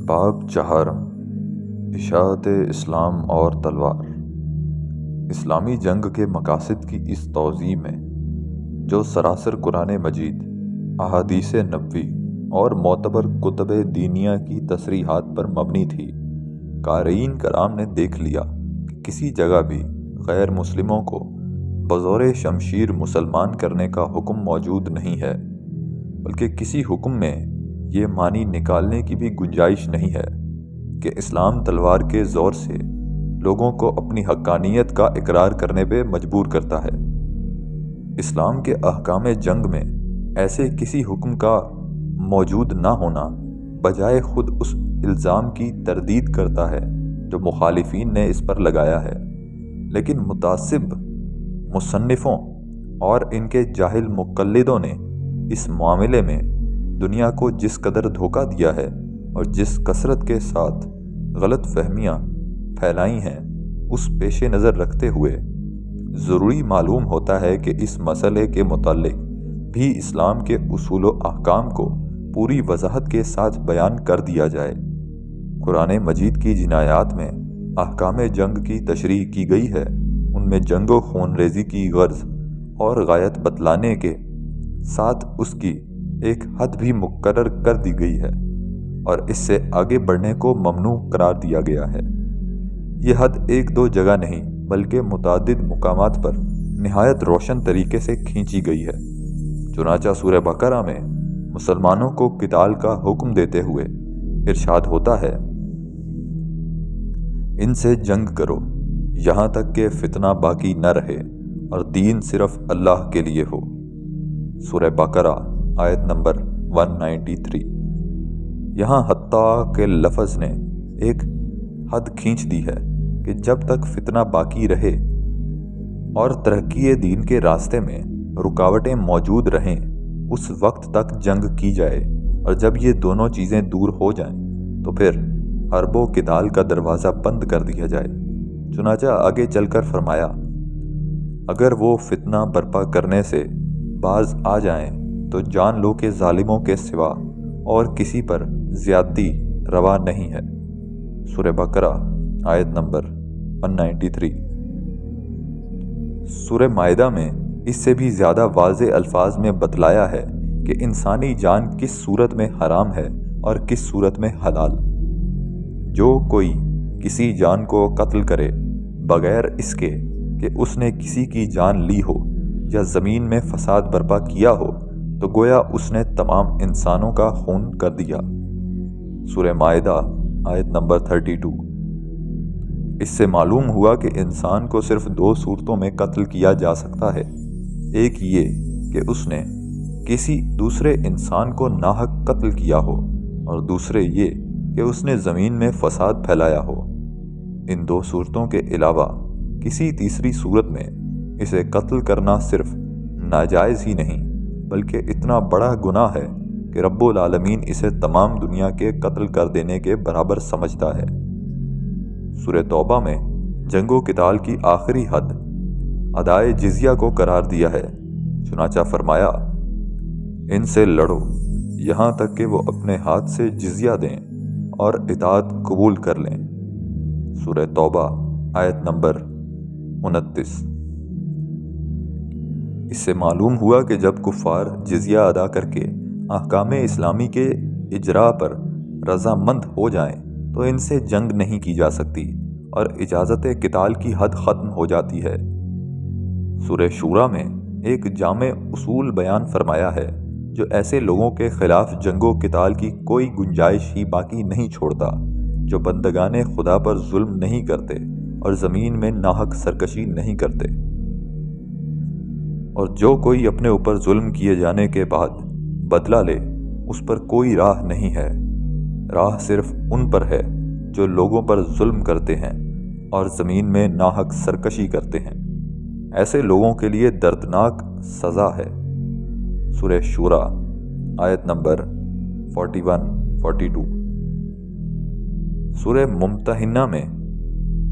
باب چہارم، اشاعت اسلام اور تلوار۔ اسلامی جنگ کے مقاصد کی اس توضیح میں جو سراسر قرآن مجید، احادیث نبوی اور معتبر کتب دینیہ کی تصریحات پر مبنی تھی، قارئین کرام نے دیکھ لیا کہ کسی جگہ بھی غیر مسلموں کو بزور شمشیر مسلمان کرنے کا حکم موجود نہیں ہے، بلکہ کسی حکم میں یہ معنی نکالنے کی بھی گنجائش نہیں ہے کہ اسلام تلوار کے زور سے لوگوں کو اپنی حقانیت کا اقرار کرنے پہ مجبور کرتا ہے۔ اسلام کے احکام جنگ میں ایسے کسی حکم کا موجود نہ ہونا بجائے خود اس الزام کی تردید کرتا ہے جو مخالفین نے اس پر لگایا ہے، لیکن متعصب مصنفوں اور ان کے جاہل مقلدوں نے اس معاملے میں دنیا کو جس قدر دھوکہ دیا ہے اور جس کثرت کے ساتھ غلط فہمیاں پھیلائی ہیں، اس پیش نظر رکھتے ہوئے ضروری معلوم ہوتا ہے کہ اس مسئلے کے متعلق بھی اسلام کے اصول و احکام کو پوری وضاحت کے ساتھ بیان کر دیا جائے۔ قرآن مجید کی جن آیات میں احکام جنگ کی تشریح کی گئی ہے، ان میں جنگ و خون ریزی کی غرض اور غایت بتلانے کے ساتھ اس کی ایک حد بھی مقرر کر دی گئی ہے اور اس سے آگے بڑھنے کو ممنوع قرار دیا گیا ہے۔ یہ حد ایک دو جگہ نہیں بلکہ متعدد مقامات پر نہایت روشن طریقے سے کھینچی گئی ہے۔ چنانچہ سورہ بقرہ میں مسلمانوں کو قتال کا حکم دیتے ہوئے ارشاد ہوتا ہے، ان سے جنگ کرو یہاں تک کہ فتنہ باقی نہ رہے اور دین صرف اللہ کے لیے ہو۔ سورہ بقرہ آیت نمبر 193۔ یہاں حتیٰ کہ لفظ نے ایک حد کھینچ دی ہے کہ جب تک فتنہ باقی رہے اور ترقی دین کے راستے میں رکاوٹیں موجود رہیں، اس وقت تک جنگ کی جائے، اور جب یہ دونوں چیزیں دور ہو جائیں تو پھر حرب و قتال کا دروازہ بند کر دیا جائے۔ چنانچہ آگے چل کر فرمایا، اگر وہ فتنہ برپا کرنے سے باز آ جائیں تو جان لو کہ ظالموں کے سوا اور کسی پر زیادتی روا نہیں ہے۔ سورہ بقرہ آیت نمبر 193۔ سورہ مائدہ میں اس سے بھی زیادہ واضح الفاظ میں بتلایا ہے کہ انسانی جان کس صورت میں حرام ہے اور کس صورت میں حلال۔ جو کوئی کسی جان کو قتل کرے بغیر اس کے کہ اس نے کسی کی جان لی ہو یا زمین میں فساد برپا کیا ہو، تو گویا اس نے تمام انسانوں کا خون کر دیا۔ سورہ مائدہ آیت نمبر 32۔ اس سے معلوم ہوا کہ انسان کو صرف دو صورتوں میں قتل کیا جا سکتا ہے، ایک یہ کہ اس نے کسی دوسرے انسان کو ناحق قتل کیا ہو، اور دوسرے یہ کہ اس نے زمین میں فساد پھیلایا ہو۔ ان دو صورتوں کے علاوہ کسی تیسری صورت میں اسے قتل کرنا صرف ناجائز ہی نہیں بلکہ اتنا بڑا گناہ ہے کہ رب العالمین اسے تمام دنیا کے قتل کر دینے کے برابر سمجھتا ہے۔ سورہ توبہ میں جنگ و قتال کی آخری حد ادائے جزیہ کو قرار دیا ہے۔ چنانچہ فرمایا، ان سے لڑو یہاں تک کہ وہ اپنے ہاتھ سے جزیہ دیں اور اطاعت قبول کر لیں۔ سورہ توبہ آیت نمبر 29۔ اس سے معلوم ہوا کہ جب کفار جزیہ ادا کر کے احکام اسلامی کے اجراء پر رضامند ہو جائیں تو ان سے جنگ نہیں کی جا سکتی اور اجازت قتال کی حد ختم ہو جاتی ہے۔ سورہ شورى میں ایک جامع اصول بیان فرمایا ہے جو ایسے لوگوں کے خلاف جنگ و قتال کی کوئی گنجائش ہی باقی نہیں چھوڑتا جو بندگان خدا پر ظلم نہیں کرتے اور زمین میں ناحق سرکشی نہیں کرتے، اور جو کوئی اپنے اوپر ظلم کیے جانے کے بعد بدلہ لے اس پر کوئی راہ نہیں ہے۔ راہ صرف ان پر ہے جو لوگوں پر ظلم کرتے ہیں اور زمین میں ناحق سرکشی کرتے ہیں، ایسے لوگوں کے لیے دردناک سزا ہے۔ سورہ شورى آیت نمبر 41-42۔ سورہ ممتحنہ میں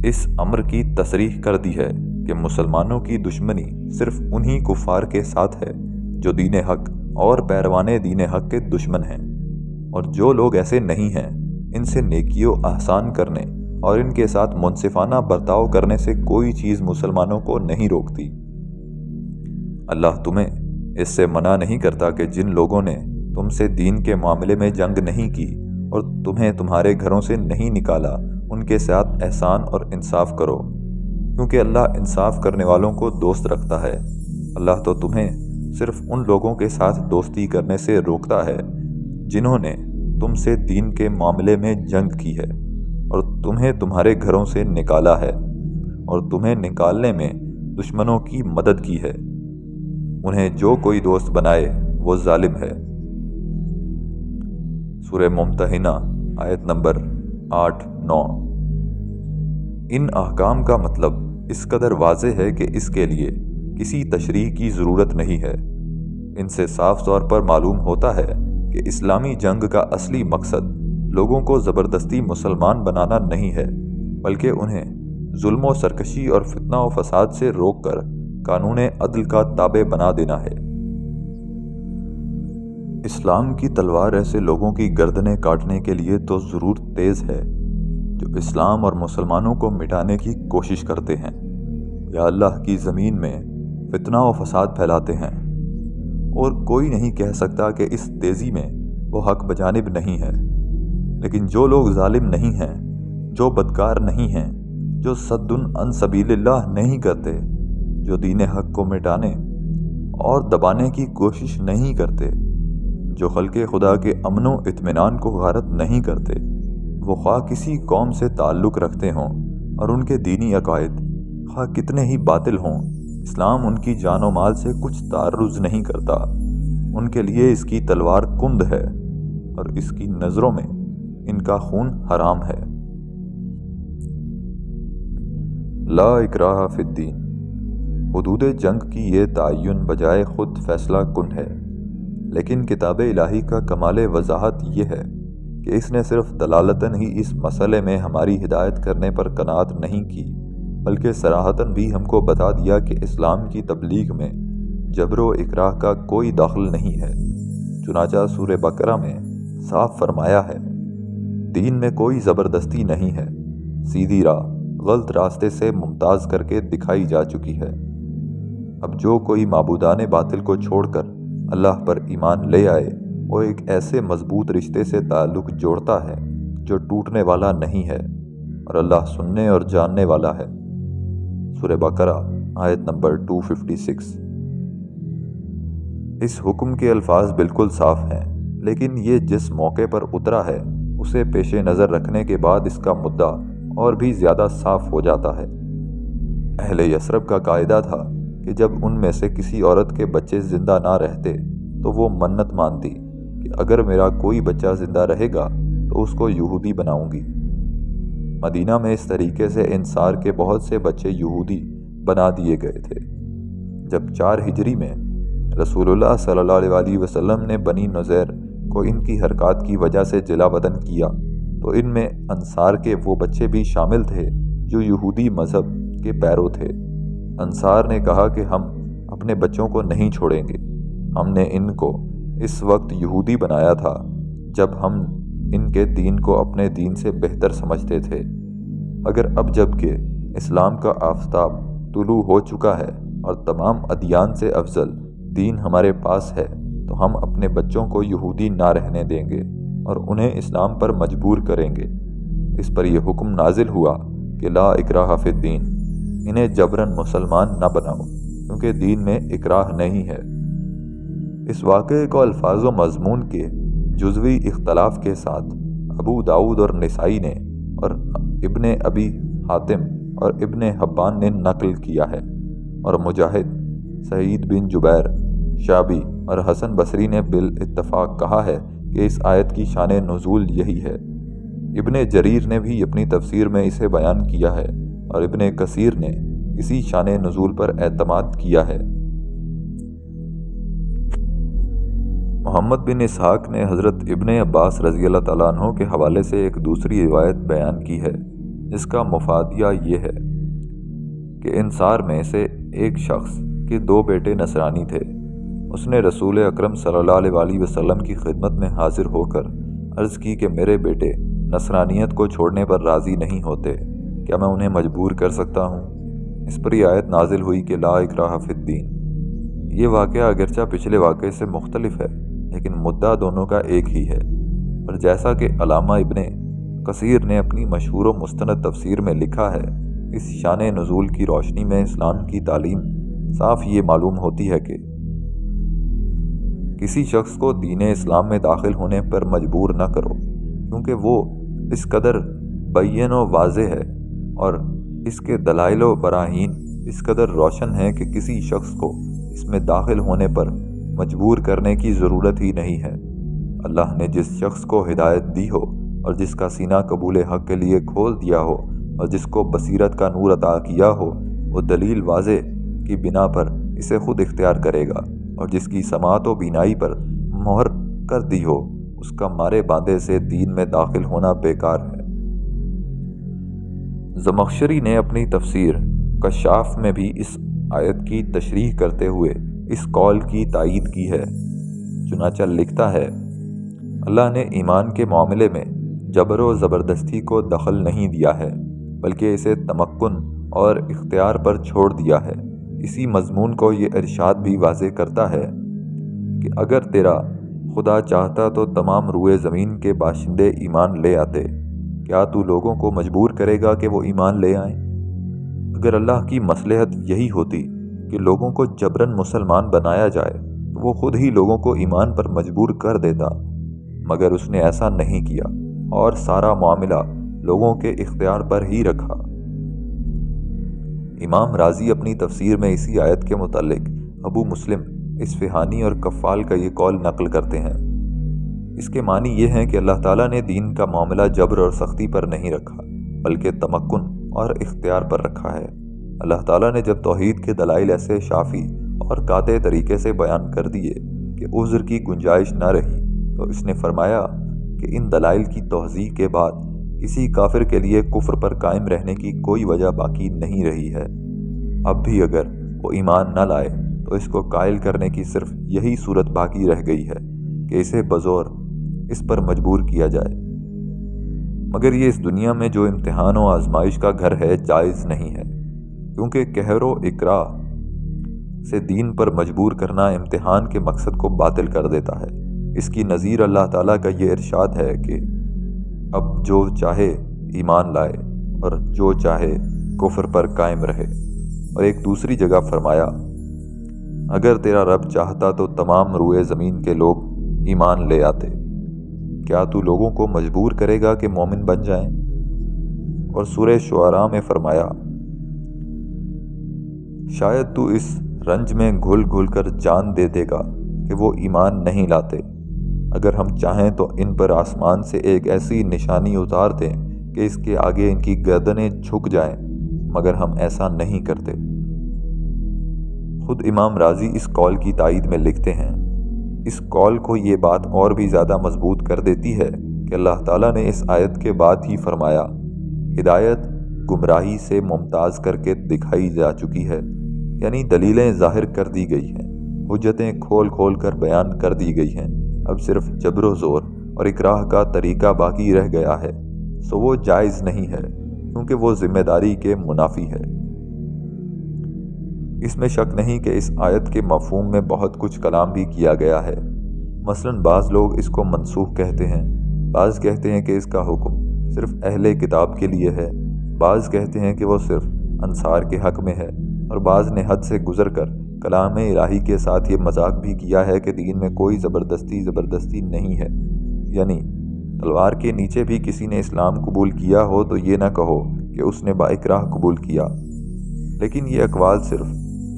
اس امر کی تصریح کر دی ہے کہ مسلمانوں کی دشمنی صرف انہی کفار کے ساتھ ہے جو دین حق اور پیروان دین حق کے دشمن ہیں، اور جو لوگ ایسے نہیں ہیں ان سے نیکیوں احسان کرنے اور ان کے ساتھ منصفانہ برتاؤ کرنے سے کوئی چیز مسلمانوں کو نہیں روکتی۔ اللہ تمہیں اس سے منع نہیں کرتا کہ جن لوگوں نے تم سے دین کے معاملے میں جنگ نہیں کی اور تمہیں تمہارے گھروں سے نہیں نکالا ان کے ساتھ احسان اور انصاف کرو، کیونکہ اللہ انصاف کرنے والوں کو دوست رکھتا ہے۔ اللہ تو تمہیں صرف ان لوگوں کے ساتھ دوستی کرنے سے روکتا ہے جنہوں نے تم سے دین کے معاملے میں جنگ کی ہے اور تمہیں تمہارے گھروں سے نکالا ہے اور تمہیں نکالنے میں دشمنوں کی مدد کی ہے۔ انہیں جو کوئی دوست بنائے وہ ظالم ہے۔ سورہ ممتحنہ آیت نمبر 8-9۔ ان احکام کا مطلب اس قدر واضح ہے کہ اس کے لیے کسی تشریح کی ضرورت نہیں ہے۔ ان سے صاف طور پر معلوم ہوتا ہے کہ اسلامی جنگ کا اصلی مقصد لوگوں کو زبردستی مسلمان بنانا نہیں ہے، بلکہ انہیں ظلم و سرکشی اور فتنہ و فساد سے روک کر قانون عدل کا تابع بنا دینا ہے۔ اسلام کی تلوار ایسے لوگوں کی گردنیں کاٹنے کے لیے تو ضرور تیز ہے جو اسلام اور مسلمانوں کو مٹانے کی کوشش کرتے ہیں یا اللہ کی زمین میں فتنہ و فساد پھیلاتے ہیں، اور کوئی نہیں کہہ سکتا کہ اس تیزی میں وہ حق بجانب نہیں ہے۔ لیکن جو لوگ ظالم نہیں ہیں، جو بدکار نہیں ہیں، جو صد عن سبیل اللہ نہیں کرتے، جو دین حق کو مٹانے اور دبانے کی کوشش نہیں کرتے، جو خلق خدا کے امن و اطمینان کو غارت نہیں کرتے، وہ خواہ کسی قوم سے تعلق رکھتے ہوں اور ان کے دینی عقائد خواہ کتنے ہی باطل ہوں، اسلام ان کی جان و مال سے کچھ تعرض نہیں کرتا۔ ان کے لیے اس کی تلوار کند ہے اور اس کی نظروں میں ان کا خون حرام ہے۔ لا اکراہ فی الدین، حدود جنگ کی یہ تعین بجائے خود فیصلہ کن ہے، لیکن کتاب الہی کا کمال وضاحت یہ ہے کہ اس نے صرف دلالتاً ہی اس مسئلے میں ہماری ہدایت کرنے پر قناعت نہیں کی، بلکہ صراحتاً بھی ہم کو بتا دیا کہ اسلام کی تبلیغ میں جبر و اکراہ کا کوئی دخل نہیں ہے۔ چنانچہ سورہ بقرہ میں صاف فرمایا ہے، دین میں کوئی زبردستی نہیں ہے، سیدھی راہ غلط راستے سے ممتاز کر کے دکھائی جا چکی ہے۔ اب جو کوئی معبودان باطل کو چھوڑ کر اللہ پر ایمان لے آئے، وہ ایک ایسے مضبوط رشتے سے تعلق جوڑتا ہے جو ٹوٹنے والا نہیں ہے، اور اللہ سننے اور جاننے والا ہے۔ سورہ بقرہ آیت نمبر 256۔ اس حکم کے الفاظ بالکل صاف ہیں، لیکن یہ جس موقع پر اترا ہے اسے پیش نظر رکھنے کے بعد اس کا مدعا اور بھی زیادہ صاف ہو جاتا ہے۔ اہل یثرب کا قاعدہ تھا کہ جب ان میں سے کسی عورت کے بچے زندہ نہ رہتے تو وہ منت مانتی کہ اگر میرا کوئی بچہ زندہ رہے گا تو اس کو یہودی بناؤں گی۔ مدینہ میں اس طریقے سے انصار کے بہت سے بچے یہودی بنا دیے گئے تھے۔ جب 4 ہجری میں رسول اللہ صلی اللہ علیہ وسلم نے بنی نذیر کو ان کی حرکات کی وجہ سے جلا وطن کیا تو ان میں انصار کے وہ بچے بھی شامل تھے جو یہودی مذہب کے پیرو تھے۔ انصار نے کہا کہ ہم اپنے بچوں کو نہیں چھوڑیں گے، ہم نے ان کو اس وقت یہودی بنایا تھا جب ہم ان کے دین کو اپنے دین سے بہتر سمجھتے تھے، مگر اب جب کہ اسلام کا آفتاب طلوع ہو چکا ہے اور تمام ادیان سے افضل دین ہمارے پاس ہے تو ہم اپنے بچوں کو یہودی نہ رہنے دیں گے اور انہیں اسلام پر مجبور کریں گے۔ اس پر یہ حکم نازل ہوا کہ لا اکراہ فی الدین، انہیں جبراً مسلمان نہ بناؤ کیونکہ دین میں اکراہ نہیں ہے۔ اس واقعے کو الفاظ و مضمون کے جزوی اختلاف کے ساتھ ابو داؤد اور نسائی نے اور ابن ابی حاتم اور ابن حبان نے نقل کیا ہے، اور مجاہد، سعید بن جبیر، شعبی اور حسن بصری نے بالاتفاق کہا ہے کہ اس آیت کی شان نزول یہی ہے۔ ابن جریر نے بھی اپنی تفسیر میں اسے بیان کیا ہے اور ابن کثیر نے اسی شان نزول پر اعتماد کیا ہے۔ محمد بن اسحاق نے حضرت ابن عباس رضی اللہ تعالیٰ عنہ کے حوالے سے ایک دوسری روایت بیان کی ہے، جس کا مفادیہ یہ ہے کہ انصار میں سے ایک شخص کے 2 بیٹے نصرانی تھے۔ اس نے رسول اکرم صلی اللہ علیہ وسلم کی خدمت میں حاضر ہو کر عرض کی کہ میرے بیٹے نصرانیت کو چھوڑنے پر راضی نہیں ہوتے، کیا میں انہیں مجبور کر سکتا ہوں؟ اس پر یہ آیت نازل ہوئی کہ لا اکراہ فی الدین۔ یہ واقعہ اگرچہ پچھلے واقعے سے مختلف ہے، لیکن مدعا دونوں کا ایک ہی ہے، اور جیسا کہ علامہ ابن کثیر نے اپنی مشہور و مستند تفسیر میں لکھا ہے، اس شان نزول کی روشنی میں اسلام کی تعلیم صاف یہ معلوم ہوتی ہے کہ کسی شخص کو دین اسلام میں داخل ہونے پر مجبور نہ کرو، کیونکہ وہ اس قدر بین و واضح ہے اور اس کے دلائل و براہین اس قدر روشن ہیں کہ کسی شخص کو اس میں داخل ہونے پر مجبور کرنے کی ضرورت ہی نہیں ہے۔ اللہ نے جس شخص کو ہدایت دی ہو اور جس کا سینہ قبول حق کے لیے کھول دیا ہو اور جس کو بصیرت کا نور عطا کیا ہو، وہ دلیل واضح کی بنا پر اسے خود اختیار کرے گا، اور جس کی سماعت و بینائی پر مہر کر دی ہو، اس کا مارے باندھے سے دین میں داخل ہونا بیکار ہے۔ زمخشری نے اپنی تفسیر کشاف میں بھی اس آیت کی تشریح کرتے ہوئے اس قول کی تائید کی ہے۔ چنانچہ لکھتا ہے، اللہ نے ایمان کے معاملے میں جبر و زبردستی کو دخل نہیں دیا ہے، بلکہ اسے تمکن اور اختیار پر چھوڑ دیا ہے۔ اسی مضمون کو یہ ارشاد بھی واضح کرتا ہے کہ اگر تیرا خدا چاہتا تو تمام روئے زمین کے باشندے ایمان لے آتے، کیا تو لوگوں کو مجبور کرے گا کہ وہ ایمان لے آئیں؟ اگر اللہ کی مصلحت یہی ہوتی کہ لوگوں کو جبراً مسلمان بنایا جائے تو وہ خود ہی لوگوں کو ایمان پر مجبور کر دیتا، مگر اس نے ایسا نہیں کیا اور سارا معاملہ لوگوں کے اختیار پر ہی رکھا۔ امام رازی اپنی تفسیر میں اسی آیت کے متعلق ابو مسلم اصفہانی اور کفال کا یہ قول نقل کرتے ہیں۔ اس کے معنی یہ ہیں کہ اللہ تعالیٰ نے دین کا معاملہ جبر اور سختی پر نہیں رکھا، بلکہ تمکن اور اختیار پر رکھا ہے۔ اللہ تعالیٰ نے جب توحید کے دلائل ایسے شافی اور قاطع طریقے سے بیان کر دیے کہ عذر کی گنجائش نہ رہی، تو اس نے فرمایا کہ ان دلائل کی توضیح کے بعد کسی کافر کے لیے کفر پر قائم رہنے کی کوئی وجہ باقی نہیں رہی ہے۔ اب بھی اگر وہ ایمان نہ لائے تو اس کو قائل کرنے کی صرف یہی صورت باقی رہ گئی ہے کہ اسے بزور اس پر مجبور کیا جائے، مگر یہ اس دنیا میں جو امتحان و آزمائش کا گھر ہے جائز نہیں ہے، کیونکہ قہر و اکراہ سے دین پر مجبور کرنا امتحان کے مقصد کو باطل کر دیتا ہے۔ اس کی نظیر اللہ تعالیٰ کا یہ ارشاد ہے کہ اب جو چاہے ایمان لائے اور جو چاہے کفر پر قائم رہے، اور ایک دوسری جگہ فرمایا، اگر تیرا رب چاہتا تو تمام روئے زمین کے لوگ ایمان لے آتے، کیا تو لوگوں کو مجبور کرے گا کہ مومن بن جائیں؟ اور سورہ شعراء میں فرمایا، شاید تو اس رنج میں گھل گھل کر جان دے دے گا کہ وہ ایمان نہیں لاتے، اگر ہم چاہیں تو ان پر آسمان سے ایک ایسی نشانی اتار دیں کہ اس کے آگے ان کی گردنیں جھک جائیں، مگر ہم ایسا نہیں کرتے۔ خود امام رازی اس قول کی تائید میں لکھتے ہیں، اس قول کو یہ بات اور بھی زیادہ مضبوط کر دیتی ہے کہ اللہ تعالیٰ نے اس آیت کے بعد ہی فرمایا، ہدایت گمراہی سے ممتاز کر کے دکھائی جا چکی ہے، یعنی دلیلیں ظاہر کر دی گئی ہیں، حجتیں کھول کھول کر بیان کر دی گئی ہیں، اب صرف جبر و زور اور اکراہ کا طریقہ باقی رہ گیا ہے، سو وہ جائز نہیں ہے، کیونکہ وہ ذمہ داری کے منافی ہے۔ اس میں شک نہیں کہ اس آیت کے مفہوم میں بہت کچھ کلام بھی کیا گیا ہے۔ مثلاً بعض لوگ اس کو منسوخ کہتے ہیں، بعض کہتے ہیں کہ اس کا حکم صرف اہل کتاب کے لیے ہے، بعض کہتے ہیں کہ وہ صرف انصار کے حق میں ہے، اور بعض نے حد سے گزر کر کلام الہی کے ساتھ یہ مذاق بھی کیا ہے کہ دین میں کوئی زبردستی نہیں ہے، یعنی تلوار کے نیچے بھی کسی نے اسلام قبول کیا ہو تو یہ نہ کہو کہ اس نے با اکراہ قبول کیا۔ لیکن یہ اقوال صرف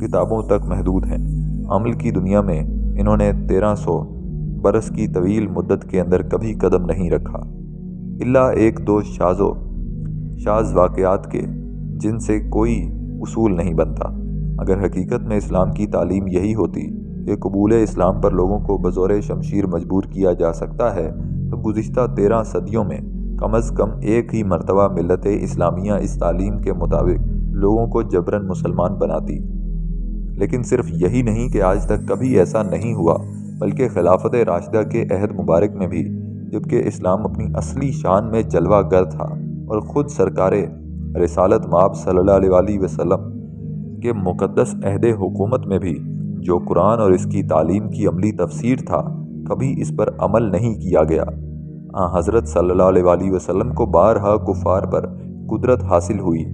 کتابوں تک محدود ہیں، عمل کی دنیا میں انہوں نے 1300 برس کی طویل مدت کے اندر کبھی قدم نہیں رکھا، الا ایک دو شاذ واقعات کے، جن سے کوئی اصول نہیں بنتا۔ اگر حقیقت میں اسلام کی تعلیم یہی ہوتی کہ قبول اسلام پر لوگوں کو بزور شمشیر مجبور کیا جا سکتا ہے تو گزشتہ 13 صدیوں میں کم از کم ایک ہی مرتبہ ملت اسلامیہ اس تعلیم کے مطابق لوگوں کو جبراً مسلمان بناتی۔ لیکن صرف یہی نہیں کہ آج تک کبھی ایسا نہیں ہوا، بلکہ خلافت راشدہ کے عہد مبارک میں بھی جبکہ اسلام اپنی اصلی شان میں جلوہ گر تھا، اور خود سرکار رسالت مآب صلی اللہ علیہ وسلم کے مقدس عہد حکومت میں بھی جو قرآن اور اس کی تعلیم کی عملی تفسیر تھا، کبھی اس پر عمل نہیں کیا گیا۔ حضرت صلی اللہ علیہ وسلم کو بارہا کفار پر قدرت حاصل ہوئی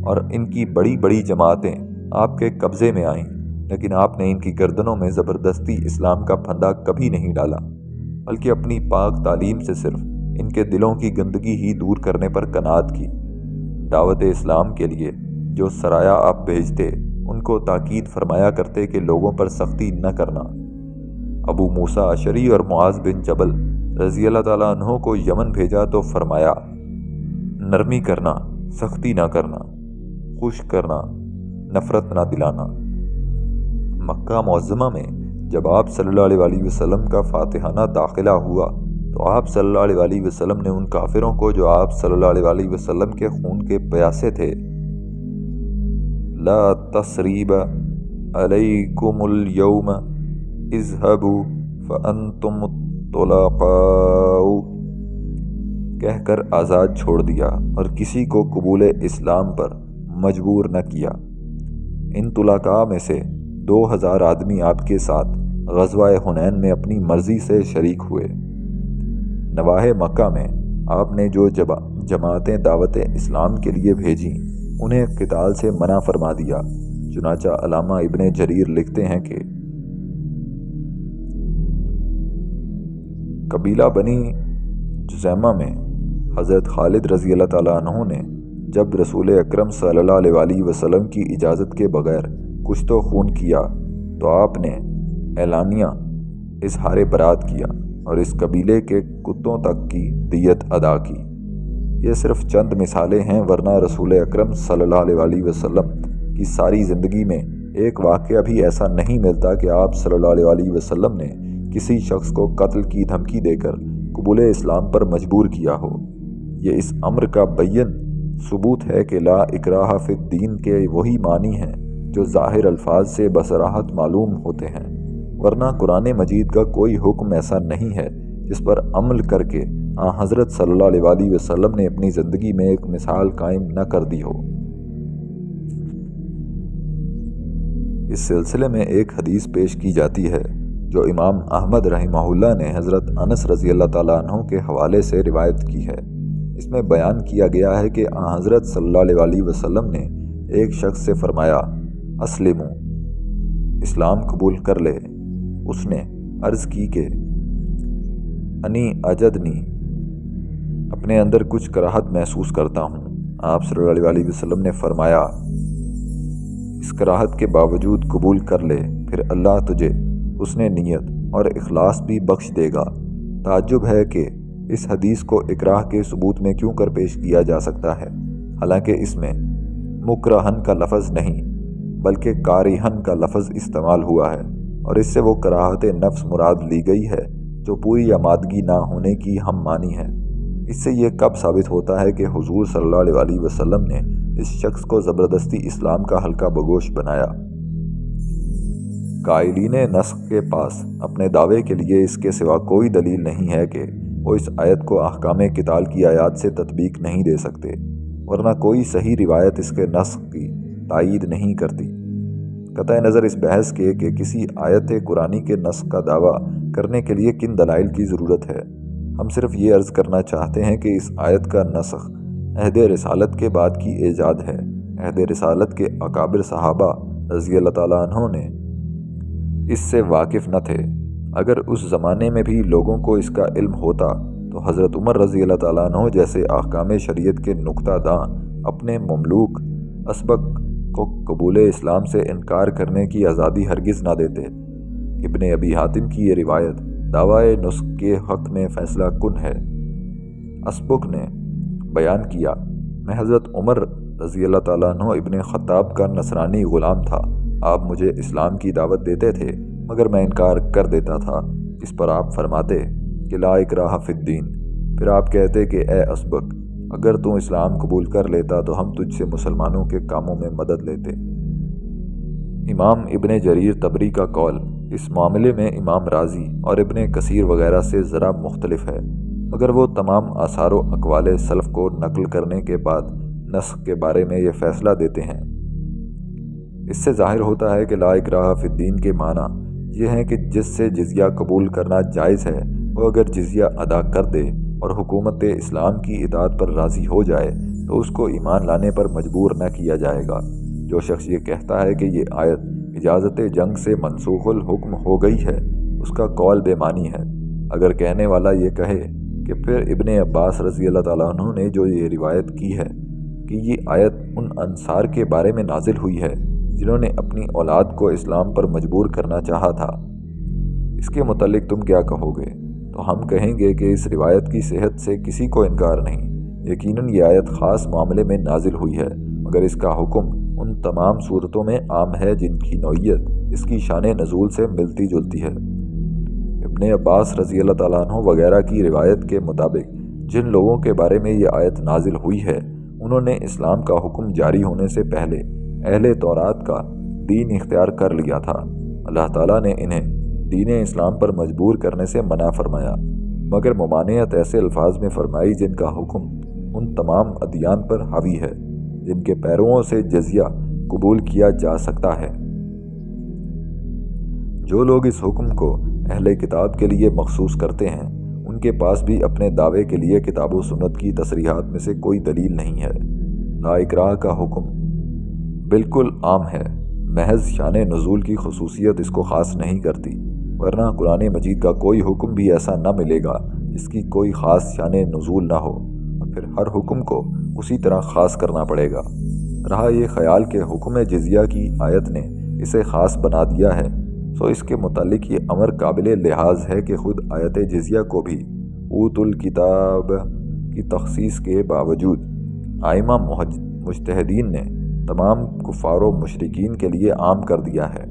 اور ان کی بڑی بڑی جماعتیں آپ کے قبضے میں آئیں، لیکن آپ نے ان کی گردنوں میں زبردستی اسلام کا پھندا کبھی نہیں ڈالا، بلکہ اپنی پاک تعلیم سے صرف ان کے دلوں کی گندگی ہی دور کرنے پر قناعت کی۔ دعوت اسلام کے لیے جو سرایا آپ بھیجتے، ان کو تاکید فرمایا کرتے کہ لوگوں پر سختی نہ کرنا۔ ابو موسیٰ اشعری اور معاذ بن جبل رضی اللہ تعالیٰ عنہ کو یمن بھیجا تو فرمایا، نرمی کرنا، سختی نہ کرنا، خشک کرنا، نفرت نہ دلانا۔ مکہ معظمہ میں جب آپ صلی اللہ علیہ وسلم کا فاتحانہ داخلہ ہوا تو آپ صلی اللہ علیہ وسلم نے ان کافروں کو جو آپ صلی اللہ علیہ وسلم کے خون کے پیاسے تھے، لا تثریب علیکم اليوم اذهبوا فانتم الطلقاء کہہ کر آزاد چھوڑ دیا اور کسی کو قبول اسلام پر مجبور نہ کیا۔ ان طلقاء میں سے 2000 آدمی آپ کے ساتھ غزوہ حنین میں اپنی مرضی سے شریک ہوئے۔ نواح مکہ میں آپ نے جو جماعتیں دعوت اسلام کے لیے بھیجیں، انہیں قتال سے منع فرما دیا۔ چنانچہ علامہ ابن جریر لکھتے ہیں کہ قبیلہ بنی جزیمہ میں حضرت خالد رضی اللہ تعالیٰ عنہ نے جب رسول اکرم صلی اللہ علیہ وسلم کی اجازت کے بغیر کشت و خون کیا تو آپ نے اعلانیہ اظہار برات کیا اور اس قبیلے کے کتوں تک کی دیت ادا کی۔ یہ صرف چند مثالیں ہیں، ورنہ رسول اکرم صلی اللہ علیہ وسلم کی ساری زندگی میں ایک واقعہ بھی ایسا نہیں ملتا کہ آپ صلی اللہ علیہ وسلم نے کسی شخص کو قتل کی دھمکی دے کر قبول اسلام پر مجبور کیا ہو۔ یہ اس امر کا بین ثبوت ہے کہ لا اکراہ فی الدین کے وہی معنی ہیں جو ظاہر الفاظ سے بصراحت معلوم ہوتے ہیں، ورنہ قرآن مجید کا کوئی حکم ایسا نہیں ہے جس پر عمل کر کے حضرت صلی اللہ علیہ وسلم نے اپنی زندگی میں ایک مثال قائم نہ کر دی ہو۔ اس سلسلے میں ایک حدیث پیش کی جاتی ہے جو امام احمد رحمہ اللہ نے حضرت انس رضی اللہ تعالیٰ عنہ کے حوالے سے روایت کی ہے۔ اس میں بیان کیا گیا ہے کہ حضرت صلی اللہ علیہ وسلم نے ایک شخص سے فرمایا، اسلمو، اسلام قبول کر لے۔ اس نے عرض کی کہ انی اجدنی، اپنے اندر کچھ کراہت محسوس کرتا ہوں۔ آپ صلی اللہ علیہ وسلم نے فرمایا، اس کراہت کے باوجود قبول کر لے، پھر اللہ تجھے حسن نیت اور اخلاص بھی بخش دے گا۔ تعجب ہے کہ اس حدیث کو اکراہ کے ثبوت میں کیوں کر پیش کیا جا سکتا ہے، حالانکہ اس میں مکرہن کا لفظ نہیں بلکہ کارہن کا لفظ استعمال ہوا ہے، اور اس سے وہ کراہت نفس مراد لی گئی ہے جو پوری آمادگی نہ ہونے کی ہم معنی ہے۔ اس سے یہ کب ثابت ہوتا ہے کہ حضور صلی اللہ علیہ وسلم نے اس شخص کو زبردستی اسلام کا حلقہ بگوش بنایا؟ قائلین نسخ کے پاس اپنے دعوے کے لیے اس کے سوا کوئی دلیل نہیں ہے کہ وہ اس آیت کو احکام قتال کی آیات سے تطبیق نہیں دے سکتے، ورنہ کوئی صحیح روایت اس کے نسخ کی تائید نہیں کرتی۔ قطع نظر اس بحث کے کہ کسی آیت قرآنی کے نسخ کا دعویٰ کرنے کے لیے کن دلائل کی ضرورت ہے، ہم صرف یہ عرض کرنا چاہتے ہیں کہ اس آیت کا نسخ عہد رسالت کے بعد کی ایجاد ہے۔ عہد رسالت کے اکابر صحابہ رضی اللہ تعالیٰ عنہ نے اس سے واقف نہ تھے۔ اگر اس زمانے میں بھی لوگوں کو اس کا علم ہوتا تو حضرت عمر رضی اللہ تعالیٰ عنہ جیسے احکام شریعت کے نکتہ داں اپنے مملوک اسبق کو قبول اسلام سے انکار کرنے کی آزادی ہرگز نہ دیتے۔ ابن ابی حاتم کی یہ روایت دعوی نسخ کے حق میں فیصلہ کن ہے۔ اسبق نے بیان کیا، میں حضرت عمر رضی اللہ تعالیٰ عنہ ابن خطاب کا نصرانی غلام تھا۔ آپ مجھے اسلام کی دعوت دیتے تھے مگر میں انکار کر دیتا تھا۔ اس پر آپ فرماتے کہ لا اکراہ فی الدین۔ پھر آپ کہتے کہ اے اسبق، اگر تو اسلام قبول کر لیتا تو ہم تجھ سے مسلمانوں کے کاموں میں مدد لیتے۔ امام ابن جریر طبری کا قول اس معاملے میں امام رازی اور ابن کثیر وغیرہ سے ذرا مختلف ہے۔ مگر وہ تمام آثار و اقوال سلف کو نقل کرنے کے بعد نسخ کے بارے میں یہ فیصلہ دیتے ہیں۔ اس سے ظاہر ہوتا ہے کہ لا اکراہ فی الدین کے معنی یہ ہیں کہ جس سے جزیہ قبول کرنا جائز ہے وہ اگر جزیہ ادا کر دے اور حکومت اسلام کی اطاعت پر راضی ہو جائے تو اس کو ایمان لانے پر مجبور نہ کیا جائے گا۔ جو شخص یہ کہتا ہے کہ یہ آیت اجازت جنگ سے منسوخ الحکم ہو گئی ہے اس کا قول بے معنی ہے۔ اگر کہنے والا یہ کہے کہ پھر ابن عباس رضی اللہ تعالیٰ عنہ نے جو یہ روایت کی ہے کہ یہ آیت ان انصار کے بارے میں نازل ہوئی ہے جنہوں نے اپنی اولاد کو اسلام پر مجبور کرنا چاہا تھا، اس کے متعلق تم کیا کہو گے؟ تو ہم کہیں گے کہ اس روایت کی صحت سے کسی کو انکار نہیں۔ یقیناً یہ آیت خاص معاملے میں نازل ہوئی ہے، مگر اس کا حکم ان تمام صورتوں میں عام ہے جن کی نوعیت اس کی شان نزول سے ملتی جلتی ہے۔ ابن عباس رضی اللہ تعالیٰ عنہ وغیرہ کی روایت کے مطابق جن لوگوں کے بارے میں یہ آیت نازل ہوئی ہے انہوں نے اسلام کا حکم جاری ہونے سے پہلے اہل تورات کا دین اختیار کر لیا تھا۔ اللہ تعالیٰ نے انہیں دین اسلام پر مجبور کرنے سے منع فرمایا، مگر ممانعت ایسے الفاظ میں فرمائی جن کا حکم ان تمام ادیان پر حاوی ہے جن کے پیرووں سے جزیہ قبول کیا جا سکتا ہے۔ جو لوگ اس حکم کو اہل کتاب کے لیے مخصوص کرتے ہیں ان کے پاس بھی اپنے دعوے کے لیے کتاب و سنت کی تصریحات میں سے کوئی دلیل نہیں ہے۔ لا اکراہ کا حکم بالکل عام ہے، محض شان نزول کی خصوصیت اس کو خاص نہیں کرتی، ورنہ قرآن مجید کا کوئی حکم بھی ایسا نہ ملے گا جس کی کوئی خاص شان نزول نہ ہو، اور پھر ہر حکم کو اسی طرح خاص کرنا پڑے گا۔ رہا یہ خیال کہ حکم جزیہ کی آیت نے اسے خاص بنا دیا ہے، سو اس کے متعلق یہ امر قابل لحاظ ہے کہ خود آیت جزیہ کو بھی اوت الکتاب کی تخصیص کے باوجود ائمہ مجتہدین نے تمام کفار و مشرکین کے لیے عام کر دیا ہے۔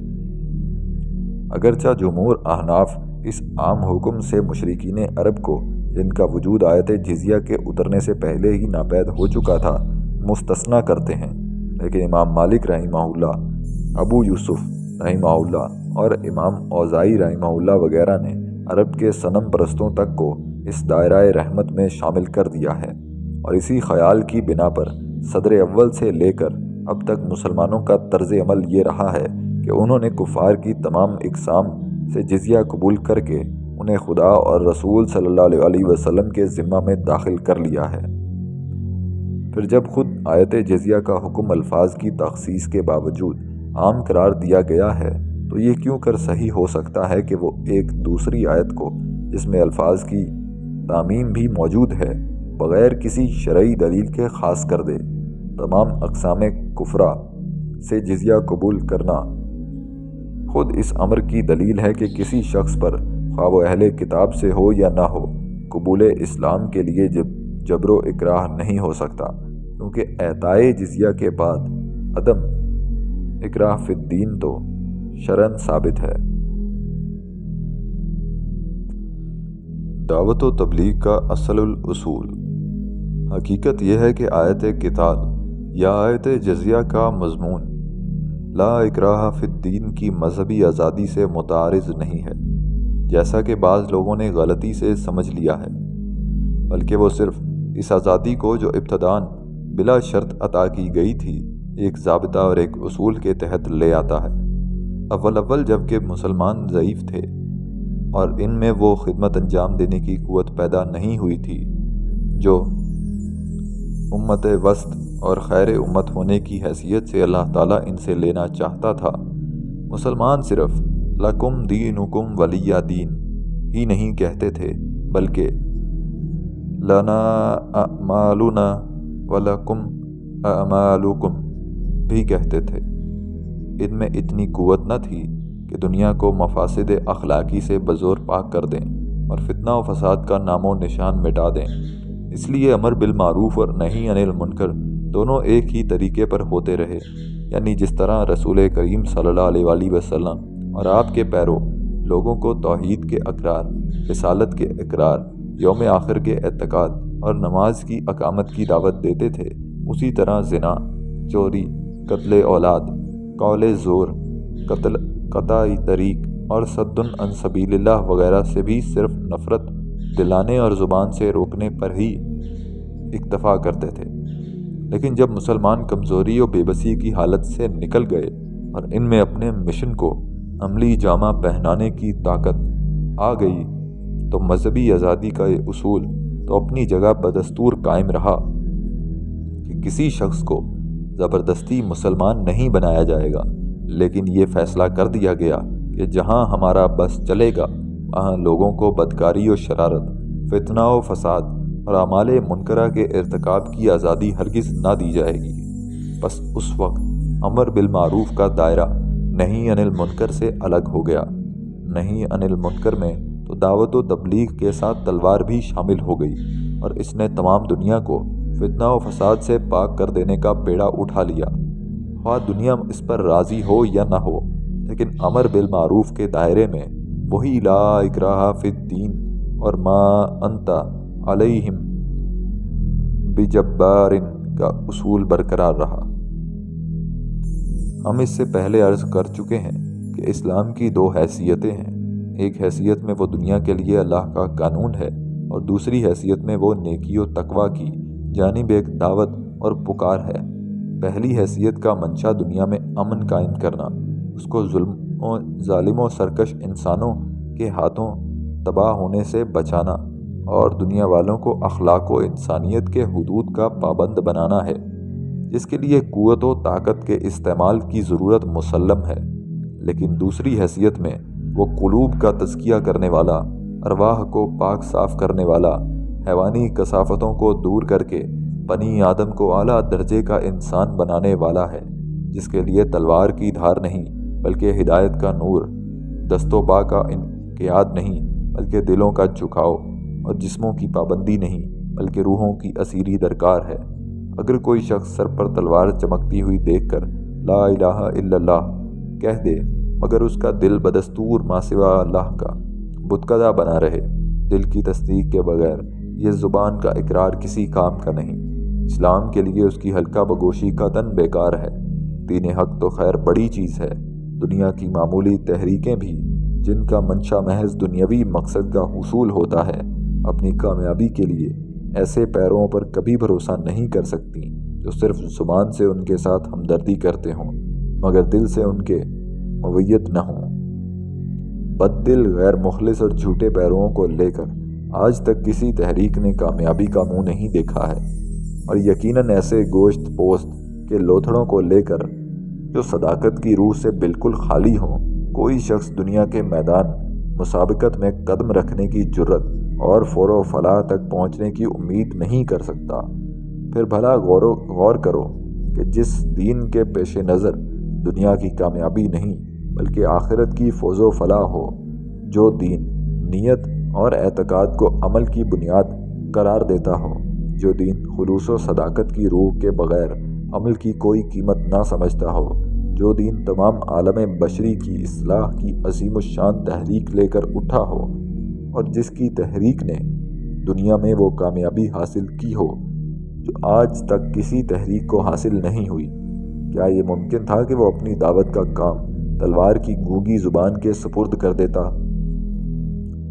اگرچہ جمہور احناف اس عام حکم سے مشرکین عرب کو جن کا وجود آیت جزیہ کے اترنے سے پہلے ہی ناپید ہو چکا تھا مستثنیٰ کرتے ہیں، لیکن امام مالک رحمہ اللہ، ابو یوسف رحمہ اللہ اور امام اوزاعی رحمہ اللہ وغیرہ نے عرب کے صنم پرستوں تک کو اس دائرہ رحمت میں شامل کر دیا ہے، اور اسی خیال کی بنا پر صدر اول سے لے کر اب تک مسلمانوں کا طرز عمل یہ رہا ہے کہ انہوں نے کفار کی تمام اقسام سے جزیہ قبول کر کے انہیں خدا اور رسول صلی اللہ علیہ وسلم کے ذمہ میں داخل کر لیا ہے۔ پھر جب خود آیت جزیہ کا حکم الفاظ کی تخصیص کے باوجود عام قرار دیا گیا ہے تو یہ کیوں کر صحیح ہو سکتا ہے کہ وہ ایک دوسری آیت کو جس میں الفاظ کی تعمیم بھی موجود ہے بغیر کسی شرعی دلیل کے خاص کر دے؟ تمام اقسام کفرہ سے جزیہ قبول کرنا خود اس امر کی دلیل ہے کہ کسی شخص پر خواہ وہ اہل کتاب سے ہو یا نہ ہو قبول اسلام کے لیے جبر و اکراہ نہیں ہو سکتا، کیونکہ اعطائے جزیہ کے بعد عدم اکراہ فی الدین تو شرعاً ثابت ہے۔ دعوت و تبلیغ کا اصل الاصول۔ حقیقت یہ ہے کہ آیت قتال یا آیت جزیہ کا مضمون لا اکراہ فی الدین کی مذہبی آزادی سے متعارض نہیں ہے، جیسا کہ بعض لوگوں نے غلطی سے سمجھ لیا ہے، بلکہ وہ صرف اس آزادی کو جو ابتداً بلا شرط عطا کی گئی تھی ایک ضابطہ اور ایک اصول کے تحت لے آتا ہے۔ اول جب کہ مسلمان ضعیف تھے اور ان میں وہ خدمت انجام دینے کی قوت پیدا نہیں ہوئی تھی جو امت وسط اور خیر امت ہونے کی حیثیت سے اللہ تعالیٰ ان سے لینا چاہتا تھا، مسلمان صرف لکم دینکم ولی دین ہی نہیں کہتے تھے بلکہ لنا اعمالنا ولکم اعمالکم بھی کہتے تھے۔ ان میں اتنی قوت نہ تھی کہ دنیا کو مفاسد اخلاقی سے بزور پاک کر دیں اور فتنہ و فساد کا نام و نشان مٹا دیں۔ اس لیے امر بالمعروف اور نہی عن المنکر دونوں ایک ہی طریقے پر ہوتے رہے، یعنی جس طرح رسول کریم صلی اللہ علیہ وسلم اور آپ کے پیرو لوگوں کو توحید کے اقرار، رسالت کے اقرار، یوم آخر کے اعتقاد اور نماز کی اقامت کی دعوت دیتے تھے، اسی طرح زنا، چوری، قتل اولاد، قول زور، قطع طریق اور صد عن سبیل اللہ وغیرہ سے بھی صرف نفرت دلانے اور زبان سے روکنے پر ہی اکتفا کرتے تھے، لیکن جب مسلمان کمزوری اور بے بسی کی حالت سے نکل گئے اور ان میں اپنے مشن کو عملی جامہ پہنانے کی طاقت آ گئی تو مذہبی آزادی کا یہ اصول تو اپنی جگہ بدستور قائم رہا کہ کسی شخص کو زبردستی مسلمان نہیں بنایا جائے گا، لیکن یہ فیصلہ کر دیا گیا کہ جہاں ہمارا بس چلے گا وہاں لوگوں کو بدکاری و شرارت، فتنہ و فساد اور اعمال منکرہ کے ارتکاب کی آزادی ہرگز نہ دی جائے گی۔ بس اس وقت امر بالمعروف کا دائرہ نہی عن المنکر سے الگ ہو گیا۔ نہی عن المنکر میں تو دعوت و تبلیغ کے ساتھ تلوار بھی شامل ہو گئی، اور اس نے تمام دنیا کو فتنہ و فساد سے پاک کر دینے کا بیڑا اٹھا لیا، خواہ دنیا اس پر راضی ہو یا نہ ہو۔ لیکن امر بالمعروف کے دائرے میں وہی لا اکراہ فی الدین اور ما انت علیہم بجبار کا اصول برقرار رہا۔ ہم اس سے پہلے عرض کر چکے ہیں کہ اسلام کی دو حیثیتیں ہیں، ایک حیثیت میں وہ دنیا کے لیے اللہ کا قانون ہے، اور دوسری حیثیت میں وہ نیکی و تقوی کی جانب ایک دعوت اور پکار ہے۔ پہلی حیثیت کا منشا دنیا میں امن قائم کرنا، اس کو ظالم و سرکش انسانوں کے ہاتھوں تباہ ہونے سے بچانا، اور دنیا والوں کو اخلاق و انسانیت کے حدود کا پابند بنانا ہے، جس کے لیے قوت و طاقت کے استعمال کی ضرورت مسلم ہے۔ لیکن دوسری حیثیت میں وہ قلوب کا تزکیہ کرنے والا، ارواح کو پاک صاف کرنے والا، حیوانی کثافتوں کو دور کر کے بنی آدم کو اعلیٰ درجے کا انسان بنانے والا ہے، جس کے لیے تلوار کی دھار نہیں بلکہ ہدایت کا نور، دست و پا کا انقیاد نہیں بلکہ دلوں کا جھکاؤ، اور جسموں کی پابندی نہیں بلکہ روحوں کی اسیری درکار ہے۔ اگر کوئی شخص سر پر تلوار چمکتی ہوئی دیکھ کر لا الہ الا اللہ کہہ دے، مگر اس کا دل بدستور ما سوا اللہ کا بتکدہ بنا رہے، دل کی تصدیق کے بغیر یہ زبان کا اقرار کسی کام کا نہیں، اسلام کے لیے اس کی حلقہ بگوشی قطعاً بیکار ہے۔ دین حق تو خیر بڑی چیز ہے، دنیا کی معمولی تحریکیں بھی جن کا منشا محض دنیاوی مقصد کا حصول ہوتا ہے، اپنی کامیابی کے لیے ایسے پیروں پر کبھی بھروسہ نہیں کر سکتی جو صرف زبان سے ان کے ساتھ ہمدردی کرتے ہوں مگر دل سے ان کے مویت نہ ہوں۔ بد دل، غیر مخلص اور جھوٹے پیرووں کو لے کر آج تک کسی تحریک نے کامیابی کا منہ نہیں دیکھا ہے، اور یقیناً ایسے گوشت پوست کے لوتھڑوں کو لے کر جو صداقت کی روح سے بالکل خالی ہوں کوئی شخص دنیا کے میدان مسابقت میں قدم رکھنے کی جرت اور فور و فلاح تک پہنچنے کی امید نہیں کر سکتا۔ پھر بھلا غور کرو کہ جس دین کے پیش نظر دنیا کی کامیابی نہیں بلکہ آخرت کی فوز و فلاح ہو، جو دین نیت اور اعتقاد کو عمل کی بنیاد قرار دیتا ہو، جو دین خلوص و صداقت کی روح کے بغیر عمل کی کوئی قیمت نہ سمجھتا ہو، جو دین تمام عالم بشری کی اصلاح کی عظیم الشان تحریک لے کر اٹھا ہو، اور جس کی تحریک نے دنیا میں وہ کامیابی حاصل کی ہو جو آج تک کسی تحریک کو حاصل نہیں ہوئی، کیا یہ ممکن تھا کہ وہ اپنی دعوت کا کام تلوار کی گونگی زبان کے سپرد کر دیتا؟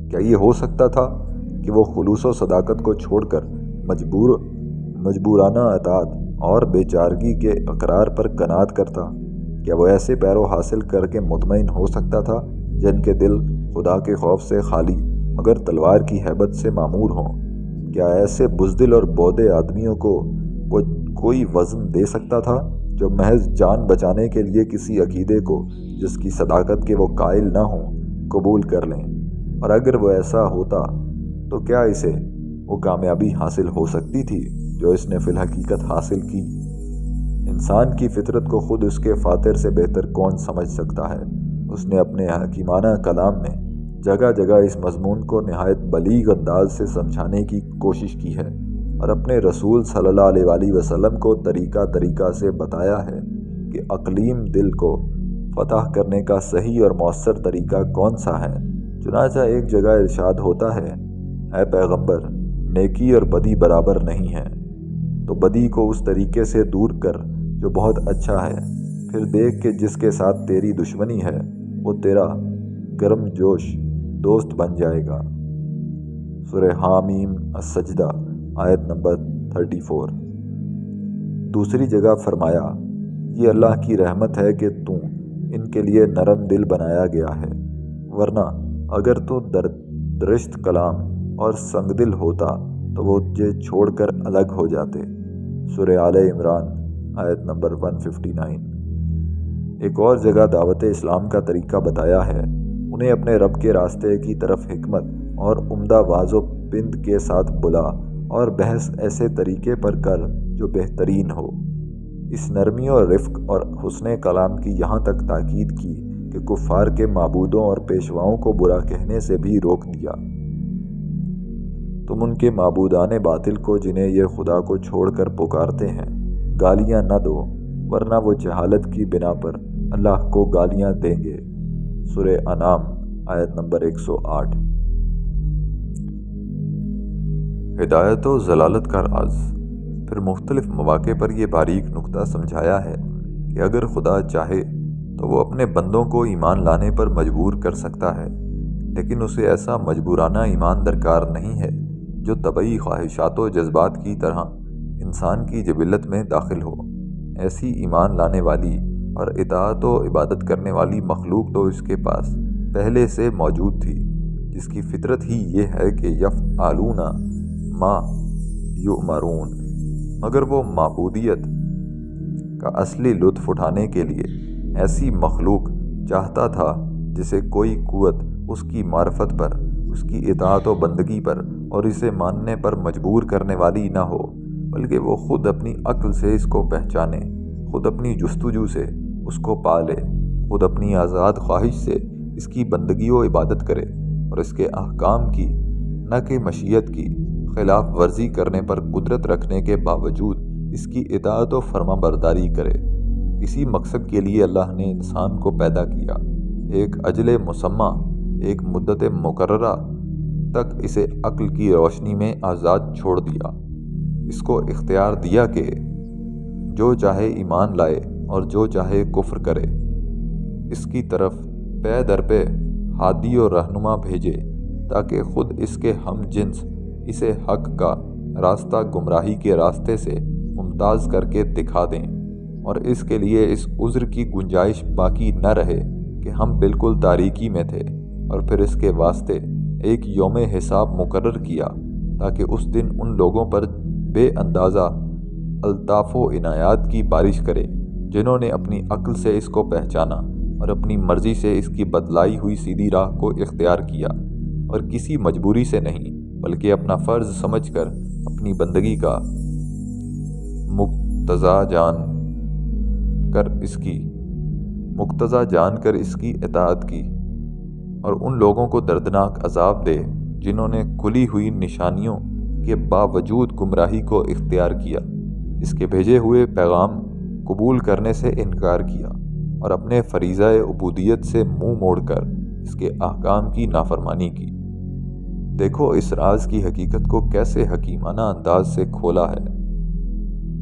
کیا یہ ہو سکتا تھا کہ وہ خلوص و صداقت کو چھوڑ کر مجبورانہ اطاعت اور بے چارگی کے اقرار پر قناعت کرتا؟ کیا وہ ایسے پیرو حاصل کر کے مطمئن ہو سکتا تھا جن کے دل خدا کے خوف سے خالی مگر تلوار کی ہیبت سے معمور ہوں؟ کیا ایسے بزدل اور بودے آدمیوں کو وہ کوئی وزن دے سکتا تھا جو محض جان بچانے کے لیے کسی عقیدے کو جس کی صداقت کے وہ قائل نہ ہوں قبول کر لیں؟ اور اگر وہ ایسا ہوتا تو کیا اسے وہ کامیابی حاصل ہو سکتی تھی جو اس نے فی الحقیقت حاصل کی؟ انسان کی فطرت کو خود اس کے فاتر سے بہتر کون سمجھ سکتا ہے؟ اس نے اپنے حکیمانہ کلام میں جگہ جگہ اس مضمون کو نہایت بلیغ انداز سے سمجھانے کی کوشش کی ہے، اور اپنے رسول صلی اللہ علیہ وآلہ وسلم کو طریقہ سے بتایا ہے کہ اقلیم دل کو فتح کرنے کا صحیح اور مؤثر طریقہ کون سا ہے۔ چنانچہ ایک جگہ ارشاد ہوتا ہے، اے پیغمبر، نیکی اور بدی برابر نہیں ہے، تو بدی کو اس طریقے سے دور کر جو بہت اچھا ہے، پھر دیکھ کہ جس کے ساتھ تیری دشمنی ہے وہ تیرا گرم جوش دوست بن جائے گا۔ سورہ حامیم السجدہ آیت نمبر 34۔ دوسری جگہ فرمایا، یہ اللہ کی رحمت ہے کہ تو ان کے لیے نرم دل بنایا گیا ہے، ورنہ اگر تو درشت کلام اور سنگ دل ہوتا تو وہ تجھے چھوڑ کر الگ ہو جاتے۔ سورہ آل عمران آیت نمبر 159۔ ایک اور جگہ دعوت اسلام کا طریقہ بتایا ہے، انہیں اپنے رب کے راستے کی طرف حکمت اور عمدہ واض و پند کے ساتھ بلا اور بحث ایسے طریقے پر کر جو بہترین ہو۔ اس نرمی اور رفق اور حسن کلام کی یہاں تک تاکید کی کہ کفار کے معبودوں اور پیشواؤں کو برا کہنے سے بھی روک دیا۔ تم ان کے معبودان باطل کو جنہیں یہ خدا کو چھوڑ کر پکارتے ہیں گالیاں نہ دو، ورنہ وہ جہالت کی بنا پر اللہ کو گالیاں دیں گے۔ سورہ انعام آیت نمبر 108۔ ہدایت و ضلالت کا راز۔ پھر مختلف مواقع پر یہ باریک نکتہ سمجھایا ہے کہ اگر خدا چاہے تو وہ اپنے بندوں کو ایمان لانے پر مجبور کر سکتا ہے، لیکن اسے ایسا مجبورانہ ایمان درکار نہیں ہے جو طبعی خواہشات و جذبات کی طرح انسان کی جبلت میں داخل ہو۔ ایسی ایمان لانے والی اور اطاعت و عبادت کرنے والی مخلوق تو اس کے پاس پہلے سے موجود تھی، جس کی فطرت ہی یہ ہے کہ یفعلون ما یؤمرون، مگر وہ معبودیت کا اصلی لطف اٹھانے کے لیے ایسی مخلوق چاہتا تھا جسے کوئی قوت اس کی معرفت پر، اس کی اطاعت و بندگی پر اور اسے ماننے پر مجبور کرنے والی نہ ہو، بلکہ وہ خود اپنی عقل سے اس کو پہچانے، خود اپنی جستجو سے اس کو پالے، خود اپنی آزاد خواہش سے اس کی بندگی و عبادت کرے اور اس کے احکام کی نہ کہ مشیت کی خلاف ورزی کرنے پر قدرت رکھنے کے باوجود اس کی اطاعت و فرما برداری کرے۔ اسی مقصد کے لیے اللہ نے انسان کو پیدا کیا، ایک اجل مسمى، ایک مدت مقررہ تک اسے عقل کی روشنی میں آزاد چھوڑ دیا، اس کو اختیار دیا کہ جو چاہے ایمان لائے اور جو چاہے کفر کرے، اس کی طرف پے در پہ ہادی و رہنما بھیجے تاکہ خود اس کے ہم جنس اسے حق کا راستہ گمراہی کے راستے سے ممتاز کر کے دکھا دیں، اور اس کے لیے اس عذر کی گنجائش باقی نہ رہے کہ ہم بالکل تاریکی میں تھے، اور پھر اس کے واسطے ایک یوم حساب مقرر کیا تاکہ اس دن ان لوگوں پر بے اندازہ الطاف و عنایات کی بارش کرے جنہوں نے اپنی عقل سے اس کو پہچانا اور اپنی مرضی سے اس کی بتلائی ہوئی سیدھی راہ کو اختیار کیا، اور کسی مجبوری سے نہیں بلکہ اپنا فرض سمجھ کر اپنی بندگی کا مقتضا جان کر اس کی اطاعت کی، اور ان لوگوں کو دردناک عذاب دے جنہوں نے کھلی ہوئی نشانیوں کے باوجود گمراہی کو اختیار کیا، اس کے بھیجے ہوئے پیغام قبول کرنے سے انکار کیا اور اپنے فریضہ عبودیت سے منہ موڑ کر اس کے احکام کی نافرمانی کی۔ دیکھو اس راز کی حقیقت کو کیسے حکیمانہ انداز سے کھولا ہے۔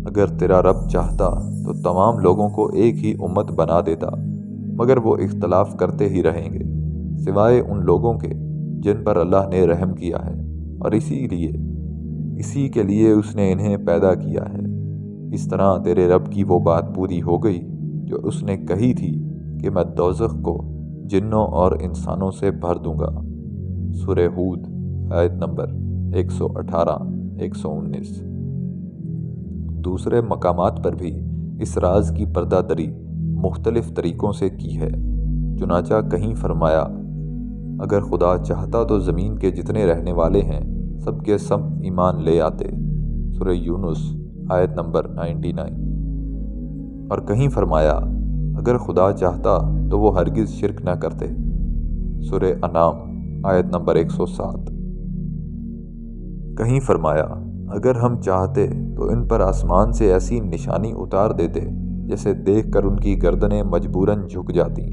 اگر تیرا رب چاہتا تو تمام لوگوں کو ایک ہی امت بنا دیتا، مگر وہ اختلاف کرتے ہی رہیں گے سوائے ان لوگوں کے جن پر اللہ نے رحم کیا ہے، اور اسی کے لیے اس نے انہیں پیدا کیا ہے۔ اس طرح تیرے رب کی وہ بات پوری ہو گئی جو اس نے کہی تھی کہ میں دوزخ کو جنوں اور انسانوں سے بھر دوں گا۔ سورہ ہود آیت نمبر 118-119۔ دوسرے مقامات پر بھی اس راز کی پردہ دری مختلف طریقوں سے کی ہے۔ چنانچہ کہیں فرمایا، اگر خدا چاہتا تو زمین کے جتنے رہنے والے ہیں سب کے سب ایمان لے آتے۔ سورہ یونس آیت نمبر 99۔ اور کہیں فرمایا، اگر خدا چاہتا تو وہ ہرگز شرک نہ کرتے۔ سورہ انعام آیت نمبر 107۔ کہیں فرمایا، اگر ہم چاہتے تو ان پر آسمان سے ایسی نشانی اتار دیتے جیسے دیکھ کر ان کی گردنیں مجبوراً جھک جاتی۔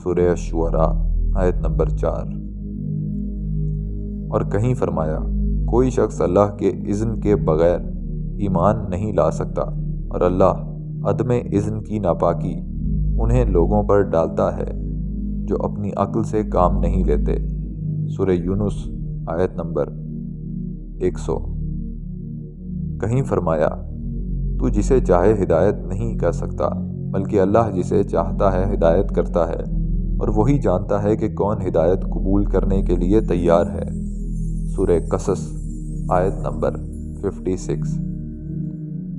سورہ الشعراء آیت نمبر 4۔ اور کہیں فرمایا، کوئی شخص اللہ کے اذن کے بغیر ایمان نہیں لا سکتا، اور اللہ عدم اذن کی ناپاکی انہیں لوگوں پر ڈالتا ہے جو اپنی عقل سے کام نہیں لیتے۔ سورہ یونس آیت نمبر 100۔ کہیں فرمایا، تو جسے چاہے ہدایت نہیں کر سکتا، بلکہ اللہ جسے چاہتا ہے ہدایت کرتا ہے، اور وہی جانتا ہے کہ کون ہدایت قبول کرنے کے لیے تیار ہے۔ سورہ قصص آیت نمبر 56۔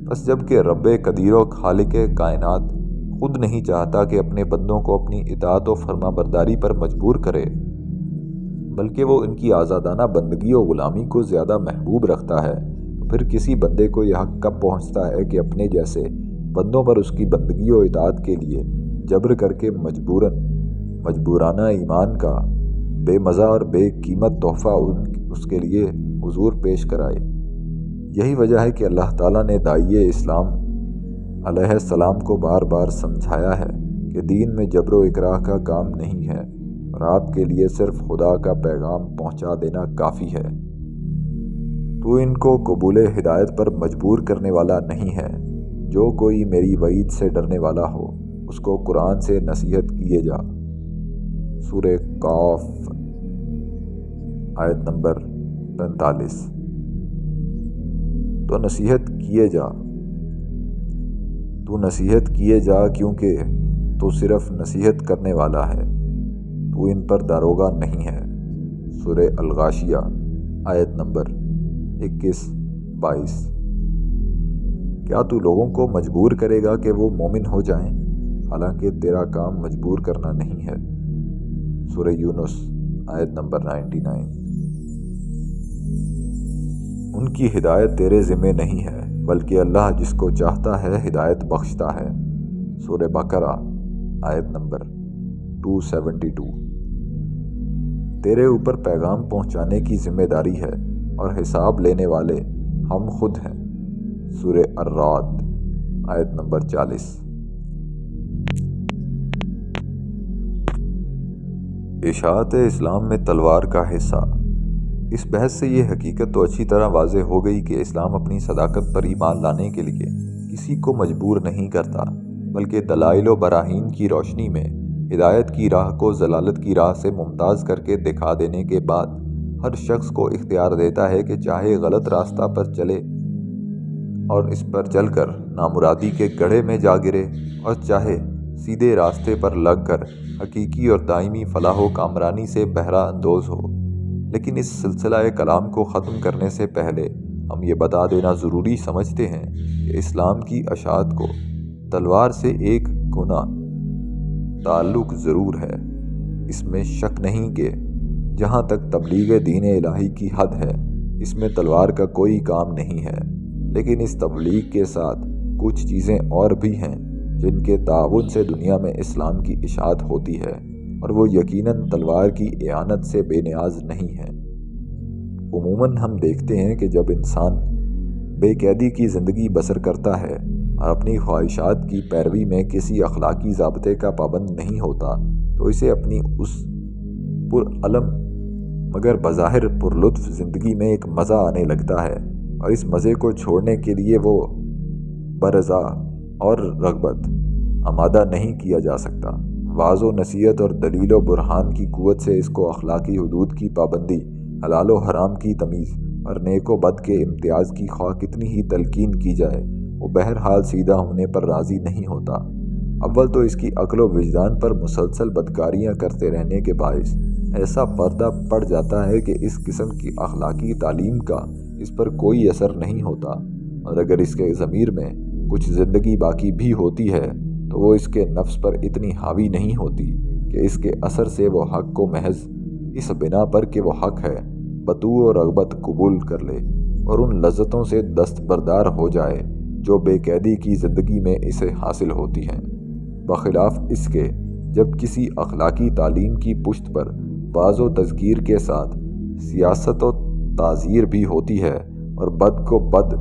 بس جب کہ رب قدیر و خالق کائنات خود نہیں چاہتا کہ اپنے بندوں کو اپنی اطاعت و فرما برداری پر مجبور کرے، بلکہ وہ ان کی آزادانہ بندگی و غلامی کو زیادہ محبوب رکھتا ہے، تو پھر کسی بندے کو یہ حق کب پہنچتا ہے کہ اپنے جیسے بندوں پر اس کی بندگی و اطاعت کے لیے جبر کر کے مجبورانہ ایمان کا بے مزہ اور بے قیمت تحفہ اس کے لیے حضور پیش کرائے۔ یہی وجہ ہے کہ اللہ تعالیٰ نے داعیِ اسلام علیہ السلام کو بار بار سمجھایا ہے کہ دین میں جبر و اکراہ کا کام نہیں ہے، اور آپ کے لیے صرف خدا کا پیغام پہنچا دینا کافی ہے۔ تو ان کو قبول ہدایت پر مجبور کرنے والا نہیں ہے۔ جو کوئی میری وعید سے ڈرنے والا ہو، اس کو قرآن سے نصیحت کیے جا۔ سورہ قاف آیت نمبر 45۔ تو نصیحت کیے جا کیونکہ تو صرف نصیحت کرنے والا ہے، تو ان پر داروغہ نہیں ہے۔ سورہ الغاشیہ آیت نمبر 21-22۔ کیا تو لوگوں کو مجبور کرے گا کہ وہ مومن ہو جائیں، حالانکہ تیرا کام مجبور کرنا نہیں ہے۔ سورہ یونس آیت نمبر 99۔ ان کی ہدایت تیرے ذمہ نہیں ہے، بلکہ اللہ جس کو چاہتا ہے ہدایت بخشتا ہے۔ سورہ بقرہ آیت نمبر 272۔ تیرے اوپر پیغام پہنچانے کی ذمہ داری ہے، اور حساب لینے والے ہم خود ہیں۔ سورہ الرعد آیت نمبر 40۔ اشاعت اسلام میں تلوار کا حصہ۔ اس بحث سے یہ حقیقت تو اچھی طرح واضح ہو گئی کہ اسلام اپنی صداقت پر ایمان لانے کے لیے کسی کو مجبور نہیں کرتا، بلکہ دلائل و براہین کی روشنی میں ہدایت کی راہ کو ضلالت کی راہ سے ممتاز کر کے دکھا دینے کے بعد ہر شخص کو اختیار دیتا ہے کہ چاہے غلط راستہ پر چلے اور اس پر چل کر نامرادی کے گڑھے میں جا گرے، اور چاہے سیدھے راستے پر لگ کر حقیقی اور دائمی فلاح و کامرانی سے بہرہ اندوز ہو۔ لیکن اس سلسلہ کلام کو ختم کرنے سے پہلے ہم یہ بتا دینا ضروری سمجھتے ہیں کہ اسلام کی اشاعت کو تلوار سے ایک گنا تعلق ضرور ہے۔ اس میں شک نہیں کہ جہاں تک تبلیغ دین الہی کی حد ہے، اس میں تلوار کا کوئی کام نہیں ہے، لیکن اس تبلیغ کے ساتھ کچھ چیزیں اور بھی ہیں جن کے تعاون سے دنیا میں اسلام کی اشاعت ہوتی ہے، اور وہ یقیناً تلوار کی اعانت سے بے نیاز نہیں ہے۔ عموماً ہم دیکھتے ہیں کہ جب انسان بے قیدی کی زندگی بسر کرتا ہے اور اپنی خواہشات کی پیروی میں کسی اخلاقی ضابطے کا پابند نہیں ہوتا، تو اسے اپنی اس پرعلم مگر بظاہر پرلطف زندگی میں ایک مزہ آنے لگتا ہے، اور اس مزے کو چھوڑنے کے لیے وہ برضا اور رغبت آمادہ نہیں کیا جا سکتا۔ واعظ و نصیحت اور دلیل و برہان کی قوت سے اس کو اخلاقی حدود کی پابندی، حلال و حرام کی تمیز اور نیک و بد کے امتیاز کی خواہ کتنی ہی تلقین کی جائے، وہ بہرحال سیدھا ہونے پر راضی نہیں ہوتا۔ اول تو اس کی عقل و وجدان پر مسلسل بدکاریاں کرتے رہنے کے باعث ایسا پردہ پڑ جاتا ہے کہ اس قسم کی اخلاقی تعلیم کا اس پر کوئی اثر نہیں ہوتا، اور اگر اس کے ضمیر میں کچھ زندگی باقی بھی ہوتی ہے تو وہ اس کے نفس پر اتنی حاوی نہیں ہوتی کہ اس کے اثر سے وہ حق کو محض اس بنا پر کہ وہ حق ہے بطوع و رغبت قبول کر لے، اور ان لذتوں سے دستبردار ہو جائے جو بے قیدی کی زندگی میں اسے حاصل ہوتی ہیں، بخلاف اس کے جب کسی اخلاقی تعلیم کی پشت پر باز و تذکیر کے ساتھ سیاست و تعزیر بھی ہوتی ہے، اور بد کو بد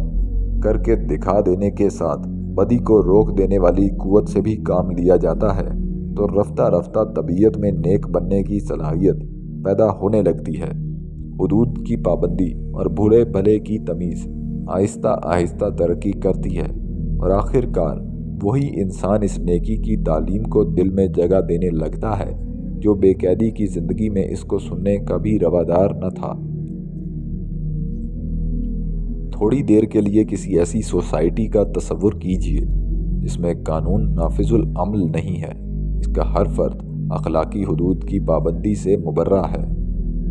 کر کے دکھا دینے کے ساتھ بدی کو روک دینے والی قوت سے بھی کام لیا جاتا ہے، تو رفتہ رفتہ طبیعت میں نیک بننے کی صلاحیت پیدا ہونے لگتی ہے۔ حدود کی پابندی اور برے بھلے کی تمیز آہستہ آہستہ ترقی کرتی ہے، اور آخر کار وہی انسان اس نیکی کی تعلیم کو دل میں جگہ دینے لگتا ہے جو بے قیدی کی زندگی میں اس کو سننے کا بھی روادار نہ تھا۔ تھوڑی دیر کے لیے کسی ایسی سوسائٹی کا تصور کیجیے جس میں قانون نافذ العمل نہیں ہے، اس کا ہر فرد اخلاقی حدود کی پابندی سے مبرہ ہے،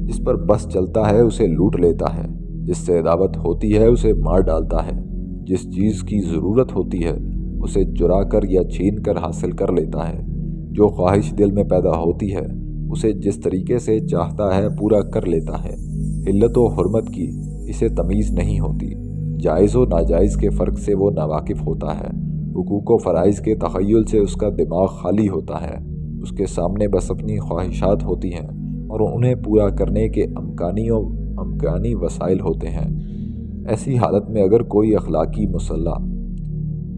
جس پر بس چلتا ہے اسے لوٹ لیتا ہے، جس سے دعوت ہوتی ہے اسے مار ڈالتا ہے، جس چیز کی ضرورت ہوتی ہے اسے چرا کر یا چھین کر حاصل کر لیتا ہے، جو خواہش دل میں پیدا ہوتی ہے اسے جس طریقے سے چاہتا ہے پورا کر لیتا ہے۔ حلت و حرمت کی اسے تمیز نہیں ہوتی، جائز و ناجائز کے فرق سے وہ ناواقف ہوتا ہے، حقوق و فرائض کے تخیل سے اس کا دماغ خالی ہوتا ہے، اس کے سامنے بس اپنی خواہشات ہوتی ہیں اور انہیں پورا کرنے کے امکانی وسائل ہوتے ہیں۔ ایسی حالت میں اگر کوئی اخلاقی مسلح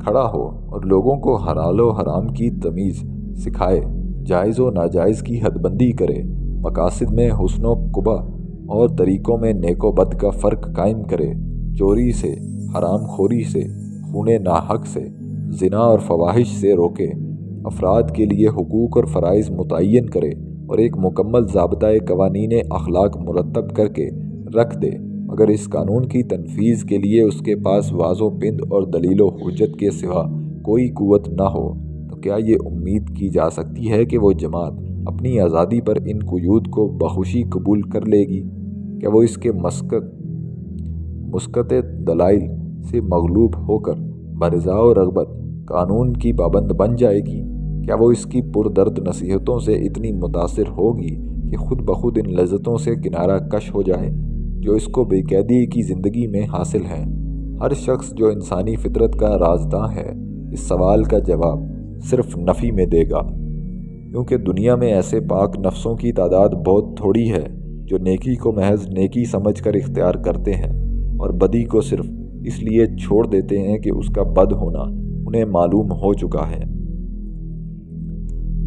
کھڑا ہو اور لوگوں کو حلال و حرام کی تمیز سکھائے، جائز و ناجائز کی حد بندی کرے، مقاصد میں حسن و قبح اور طریقوں میں نیک و بد کا فرق قائم کرے، چوری سے، حرام خوری سے، خون ناحق سے، زنا اور فواحش سے روکے، افراد کے لیے حقوق اور فرائض متعین کرے اور ایک مکمل ضابطۂ قوانین اخلاق مرتب کر کے رکھ دے، اگر اس قانون کی تنفیذ کے لیے اس کے پاس واضح و بند اور دلیل و حجت کے سوا کوئی قوت نہ ہو، تو کیا یہ امید کی جا سکتی ہے کہ وہ جماعت اپنی آزادی پر ان قیود کو بخوشی قبول کر لے گی؟ کیا وہ اس کے مسکت دلائل سے مغلوب ہو کر برضا و رغبت قانون کی پابند بن جائے گی؟ کیا وہ اس کی پردرد نصیحتوں سے اتنی متاثر ہوگی کہ خود بخود ان لذتوں سے کنارہ کش ہو جائے جو اس کو بے قیدی کی زندگی میں حاصل ہیں؟ ہر شخص جو انسانی فطرت کا رازداں ہے اس سوال کا جواب صرف نفی میں دے گا، کیونکہ دنیا میں ایسے پاک نفسوں کی تعداد بہت تھوڑی ہے جو نیکی کو محض نیکی سمجھ کر اختیار کرتے ہیں اور بدی کو صرف اس لیے چھوڑ دیتے ہیں کہ اس کا بد ہونا انہیں معلوم ہو چکا ہے۔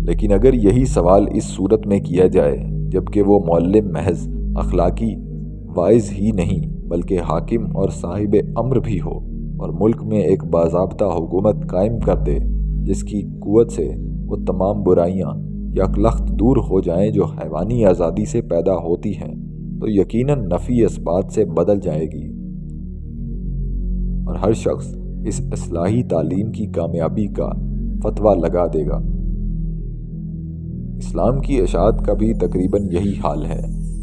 لیکن اگر یہی سوال اس صورت میں کیا جائے جبکہ وہ معلم محض اخلاقی واعظ ہی نہیں بلکہ حاکم اور صاحب امر بھی ہو اور ملک میں ایک باضابطہ حکومت قائم کر دے جس کی قوت سے وہ تمام برائیاں یکلخت دور ہو جائیں جو حیوانی آزادی سے پیدا ہوتی ہیں، تو یقیناً نفی اس بات سے بدل جائے گی اور ہر شخص اس اصلاحی تعلیم کی کامیابی کا فتویٰ لگا دے گا۔ اسلام کی اشاعت کا بھی تقریباً یہی حال ہے۔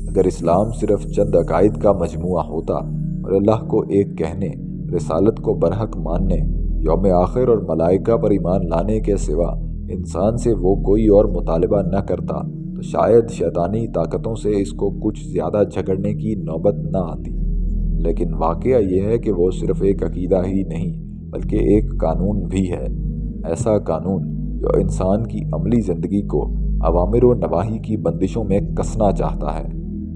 اگر اسلام صرف چند عقائد کا مجموعہ ہوتا اور اللہ کو ایک کہنے، رسالت کو برحق ماننے، یوم آخر اور ملائکہ پر ایمان لانے کے سوا انسان سے وہ کوئی اور مطالبہ نہ کرتا تو شاید شیطانی طاقتوں سے اس کو کچھ زیادہ جھگڑنے کی نوبت نہ آتی، لیکن واقعہ یہ ہے کہ وہ صرف ایک عقیدہ ہی نہیں بلکہ ایک قانون بھی ہے، ایسا قانون جو انسان کی عملی زندگی کو اوامر و نواہی کی بندشوں میں کسنا چاہتا ہے۔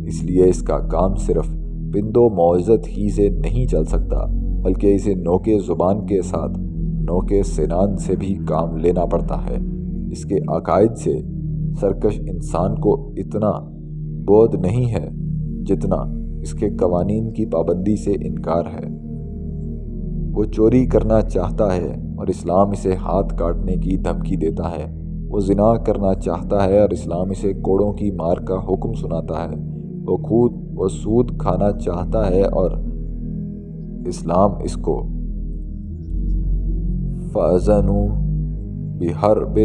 اس لیے اس کا کام صرف پند و موعظت ہی سے نہیں چل سکتا بلکہ اسے نوکے زبان کے ساتھ نوکے سنان سے بھی کام لینا پڑتا ہے۔ اس کے عقائد سے سرکش انسان کو اتنا بعد نہیں ہے جتنا اس کے قوانین کی پابندی سے انکار ہے۔ وہ چوری کرنا چاہتا ہے اور اسلام اسے ہاتھ کاٹنے کی دھمکی دیتا ہے، وہ زنا کرنا چاہتا ہے اور اسلام اسے کوڑوں کی مار کا حکم سناتا ہے، وہ سود کھانا چاہتا ہے اور اسلام اس کو فَأَذَنُوا بِحَرْبٍ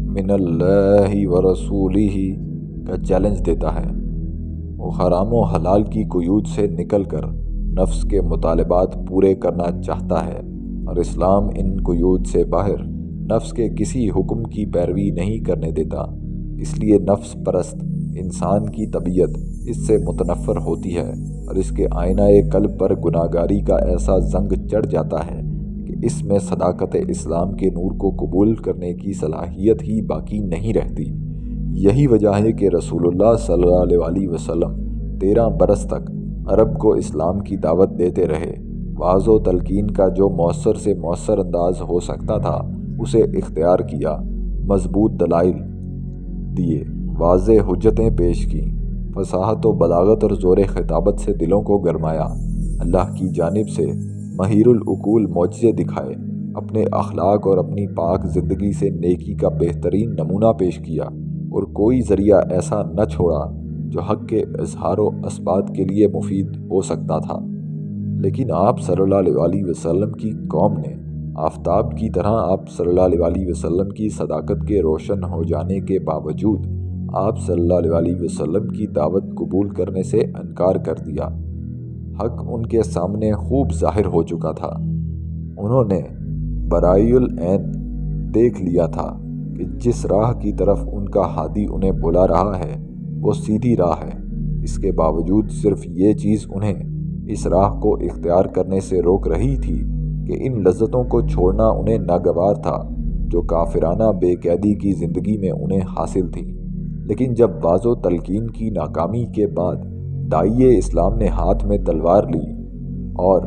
مِّنَ اللَّهِ وَرَسُولِهِ کا چیلنج دیتا ہے۔ وہ حرام و حلال کی قیود سے نکل کر نفس کے مطالبات پورے کرنا چاہتا ہے اور اسلام ان قیود سے باہر نفس کے کسی حکم کی پیروی نہیں کرنے دیتا۔ اس لیے نفس پرست انسان کی طبیعت اس سے متنفر ہوتی ہے اور اس کے آئینہ قلب پر گناہگاری کا ایسا زنگ چڑھ جاتا ہے کہ اس میں صداقت اسلام کے نور کو قبول کرنے کی صلاحیت ہی باقی نہیں رہتی۔ یہی وجہ ہے کہ رسول اللہ صلی اللہ علیہ وسلم 13 برس تک عرب کو اسلام کی دعوت دیتے رہے، وعظ و تلقین کا جو مؤثر سے مؤثر انداز ہو سکتا تھا اسے اختیار کیا، مضبوط دلائل دیے، واضح حجتیں پیش کیں، فصاحت و بلاغت اور زور خطابت سے دلوں کو گرمایا، اللہ کی جانب سے مہیر العقول معجزے دکھائے، اپنے اخلاق اور اپنی پاک زندگی سے نیکی کا بہترین نمونہ پیش کیا اور کوئی ذریعہ ایسا نہ چھوڑا جو حق کے اظہار و اثبات کے لیے مفید ہو سکتا تھا۔ لیکن آپ صلی اللہ علیہ وسلم کی قوم نے آفتاب کی طرح آپ صلی اللہ علیہ وسلم کی صداقت کے روشن ہو جانے کے باوجود آپ صلی اللہ علیہ وسلم کی دعوت قبول کرنے سے انکار کر دیا۔ حق ان کے سامنے خوب ظاہر ہو چکا تھا۔ انہوں نے برائے العین دیکھ لیا تھا کہ جس راہ کی طرف ان کا ہادی انہیں بلا رہا ہے وہ سیدھی راہ ہے۔ اس کے باوجود صرف یہ چیز انہیں اس راہ کو اختیار کرنے سے روک رہی تھی کہ ان لذتوں کو چھوڑنا انہیں ناگوار تھا جو کافرانہ بے قیدی کی زندگی میں انہیں حاصل تھی۔ لیکن جب واض و تلقین کی ناکامی کے بعد داعیِ اسلام نے ہاتھ میں تلوار لی اور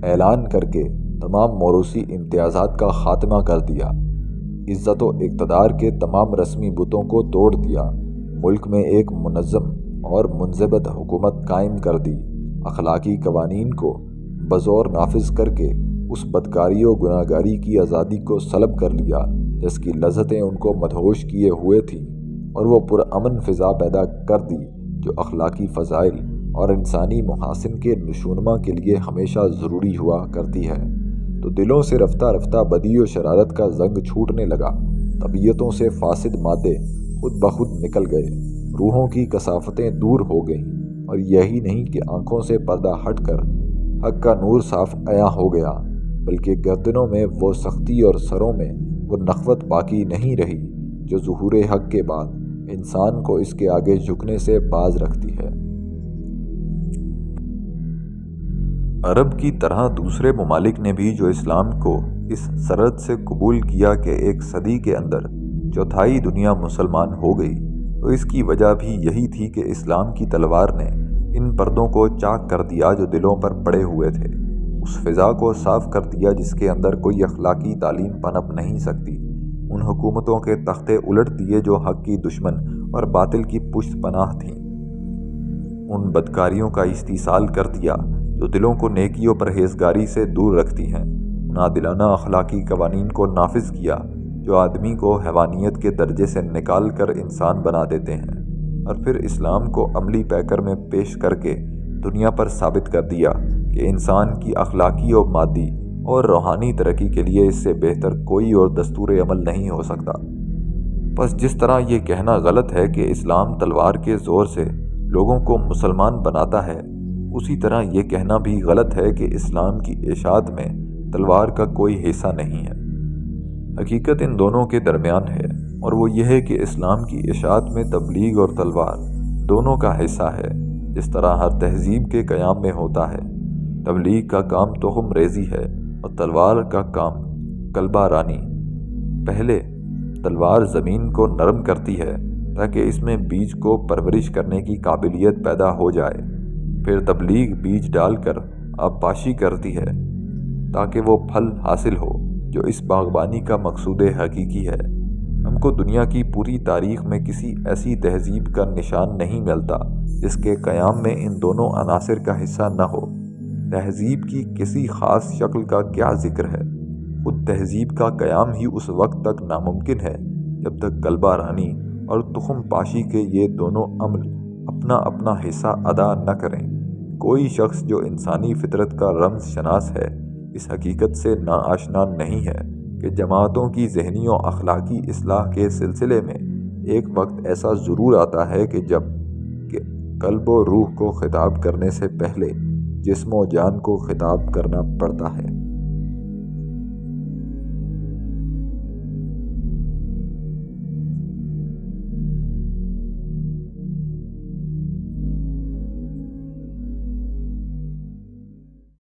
اعلان کر کے تمام موروثی امتیازات کا خاتمہ کر دیا، عزت و اقتدار کے تمام رسمی بتوں کو توڑ دیا، ملک میں ایک منظم اور منضبط حکومت قائم کر دی، اخلاقی قوانین کو بزور نافذ کر کے اس بدکاری و گناہگاری کی آزادی کو سلب کر لیا جس کی لذتیں ان کو مدہوش کیے ہوئے تھیں، اور وہ پرامن فضا پیدا کر دی جو اخلاقی فضائل اور انسانی محاسن کے نشوونما کے لیے ہمیشہ ضروری ہوا کرتی ہے۔ تو دلوں سے رفتہ رفتہ بدی و شرارت کا زنگ چھوٹنے لگا، طبیعتوں سے فاسد مادے خود بخود نکل گئے، روحوں کی کثافتیں دور ہو گئیں، اور یہی نہیں کہ آنکھوں سے پردہ ہٹ کر حق کا نور صاف عیاں ہو گیا، بلکہ گردنوں میں وہ سختی اور سروں میں وہ نخوت باقی نہیں رہی جو ظہور حق کے بعد انسان کو اس کے آگے جھکنے سے باز رکھتی ہے۔ عرب کی طرح دوسرے ممالک نے بھی جو اسلام کو اس سرحد سے قبول کیا کہ ایک صدی کے اندر چوتھائی دنیا مسلمان ہو گئی، تو اس کی وجہ بھی یہی تھی کہ اسلام کی تلوار نے ان پردوں کو چاک کر دیا جو دلوں پر پڑے ہوئے تھے، اس فضا کو صاف کر دیا جس کے اندر کوئی اخلاقی تعلیم پنپ نہیں سکتی، ان حکومتوں کے تختے الٹ دیے جو حق کی دشمن اور باطل کی پشت پناہ تھیں، ان بدکاریوں کا استیصال کر دیا جو دلوں کو نیکی و پرہیزگاری سے دور رکھتی ہیں، ان عادلانہ اخلاقی قوانین کو نافذ کیا جو آدمی کو حیوانیت کے درجے سے نکال کر انسان بنا دیتے ہیں، اور پھر اسلام کو عملی پیکر میں پیش کر کے دنیا پر ثابت کر دیا کہ انسان کی اخلاقی و مادی اور روحانی ترقی کے لیے اس سے بہتر کوئی اور دستور عمل نہیں ہو سکتا۔ بس جس طرح یہ کہنا غلط ہے کہ اسلام تلوار کے زور سے لوگوں کو مسلمان بناتا ہے، اسی طرح یہ کہنا بھی غلط ہے کہ اسلام کی اشاعت میں تلوار کا کوئی حصہ نہیں ہے۔ حقیقت ان دونوں کے درمیان ہے، اور وہ یہ ہے کہ اسلام کی اشاعت میں تبلیغ اور تلوار دونوں کا حصہ ہے، جس طرح ہر تہذیب کے قیام میں ہوتا ہے۔ تبلیغ کا کام تخم ریزی ہے اور تلوار کا کام کلبہ رانی۔ پہلے تلوار زمین کو نرم کرتی ہے تاکہ اس میں بیج کو پرورش کرنے کی قابلیت پیدا ہو جائے، پھر تبلیغ بیج ڈال کر آبپاشی کرتی ہے تاکہ وہ پھل حاصل ہو جو اس باغبانی کا مقصود حقیقی ہے۔ ہم کو دنیا کی پوری تاریخ میں کسی ایسی تہذیب کا نشان نہیں ملتا جس کے قیام میں ان دونوں عناصر کا حصہ نہ ہو۔ تہذیب کی کسی خاص شکل کا کیا ذکر ہے؟ خود تہذیب کا قیام ہی اس وقت تک ناممکن ہے جب تک کلبہ رانی اور تخم پاشی کے یہ دونوں عمل اپنا اپنا حصہ ادا نہ کریں۔ کوئی شخص جو انسانی فطرت کا رمز شناس ہے اس حقیقت سے ناآشنا نہیں ہے کہ جماعتوں کی ذہنی و اخلاقی اصلاح کے سلسلے میں ایک وقت ایسا ضرور آتا ہے کہ جب کہ قلب و روح کو خطاب کرنے سے پہلے جسم و جان کو خطاب کرنا پڑتا ہے۔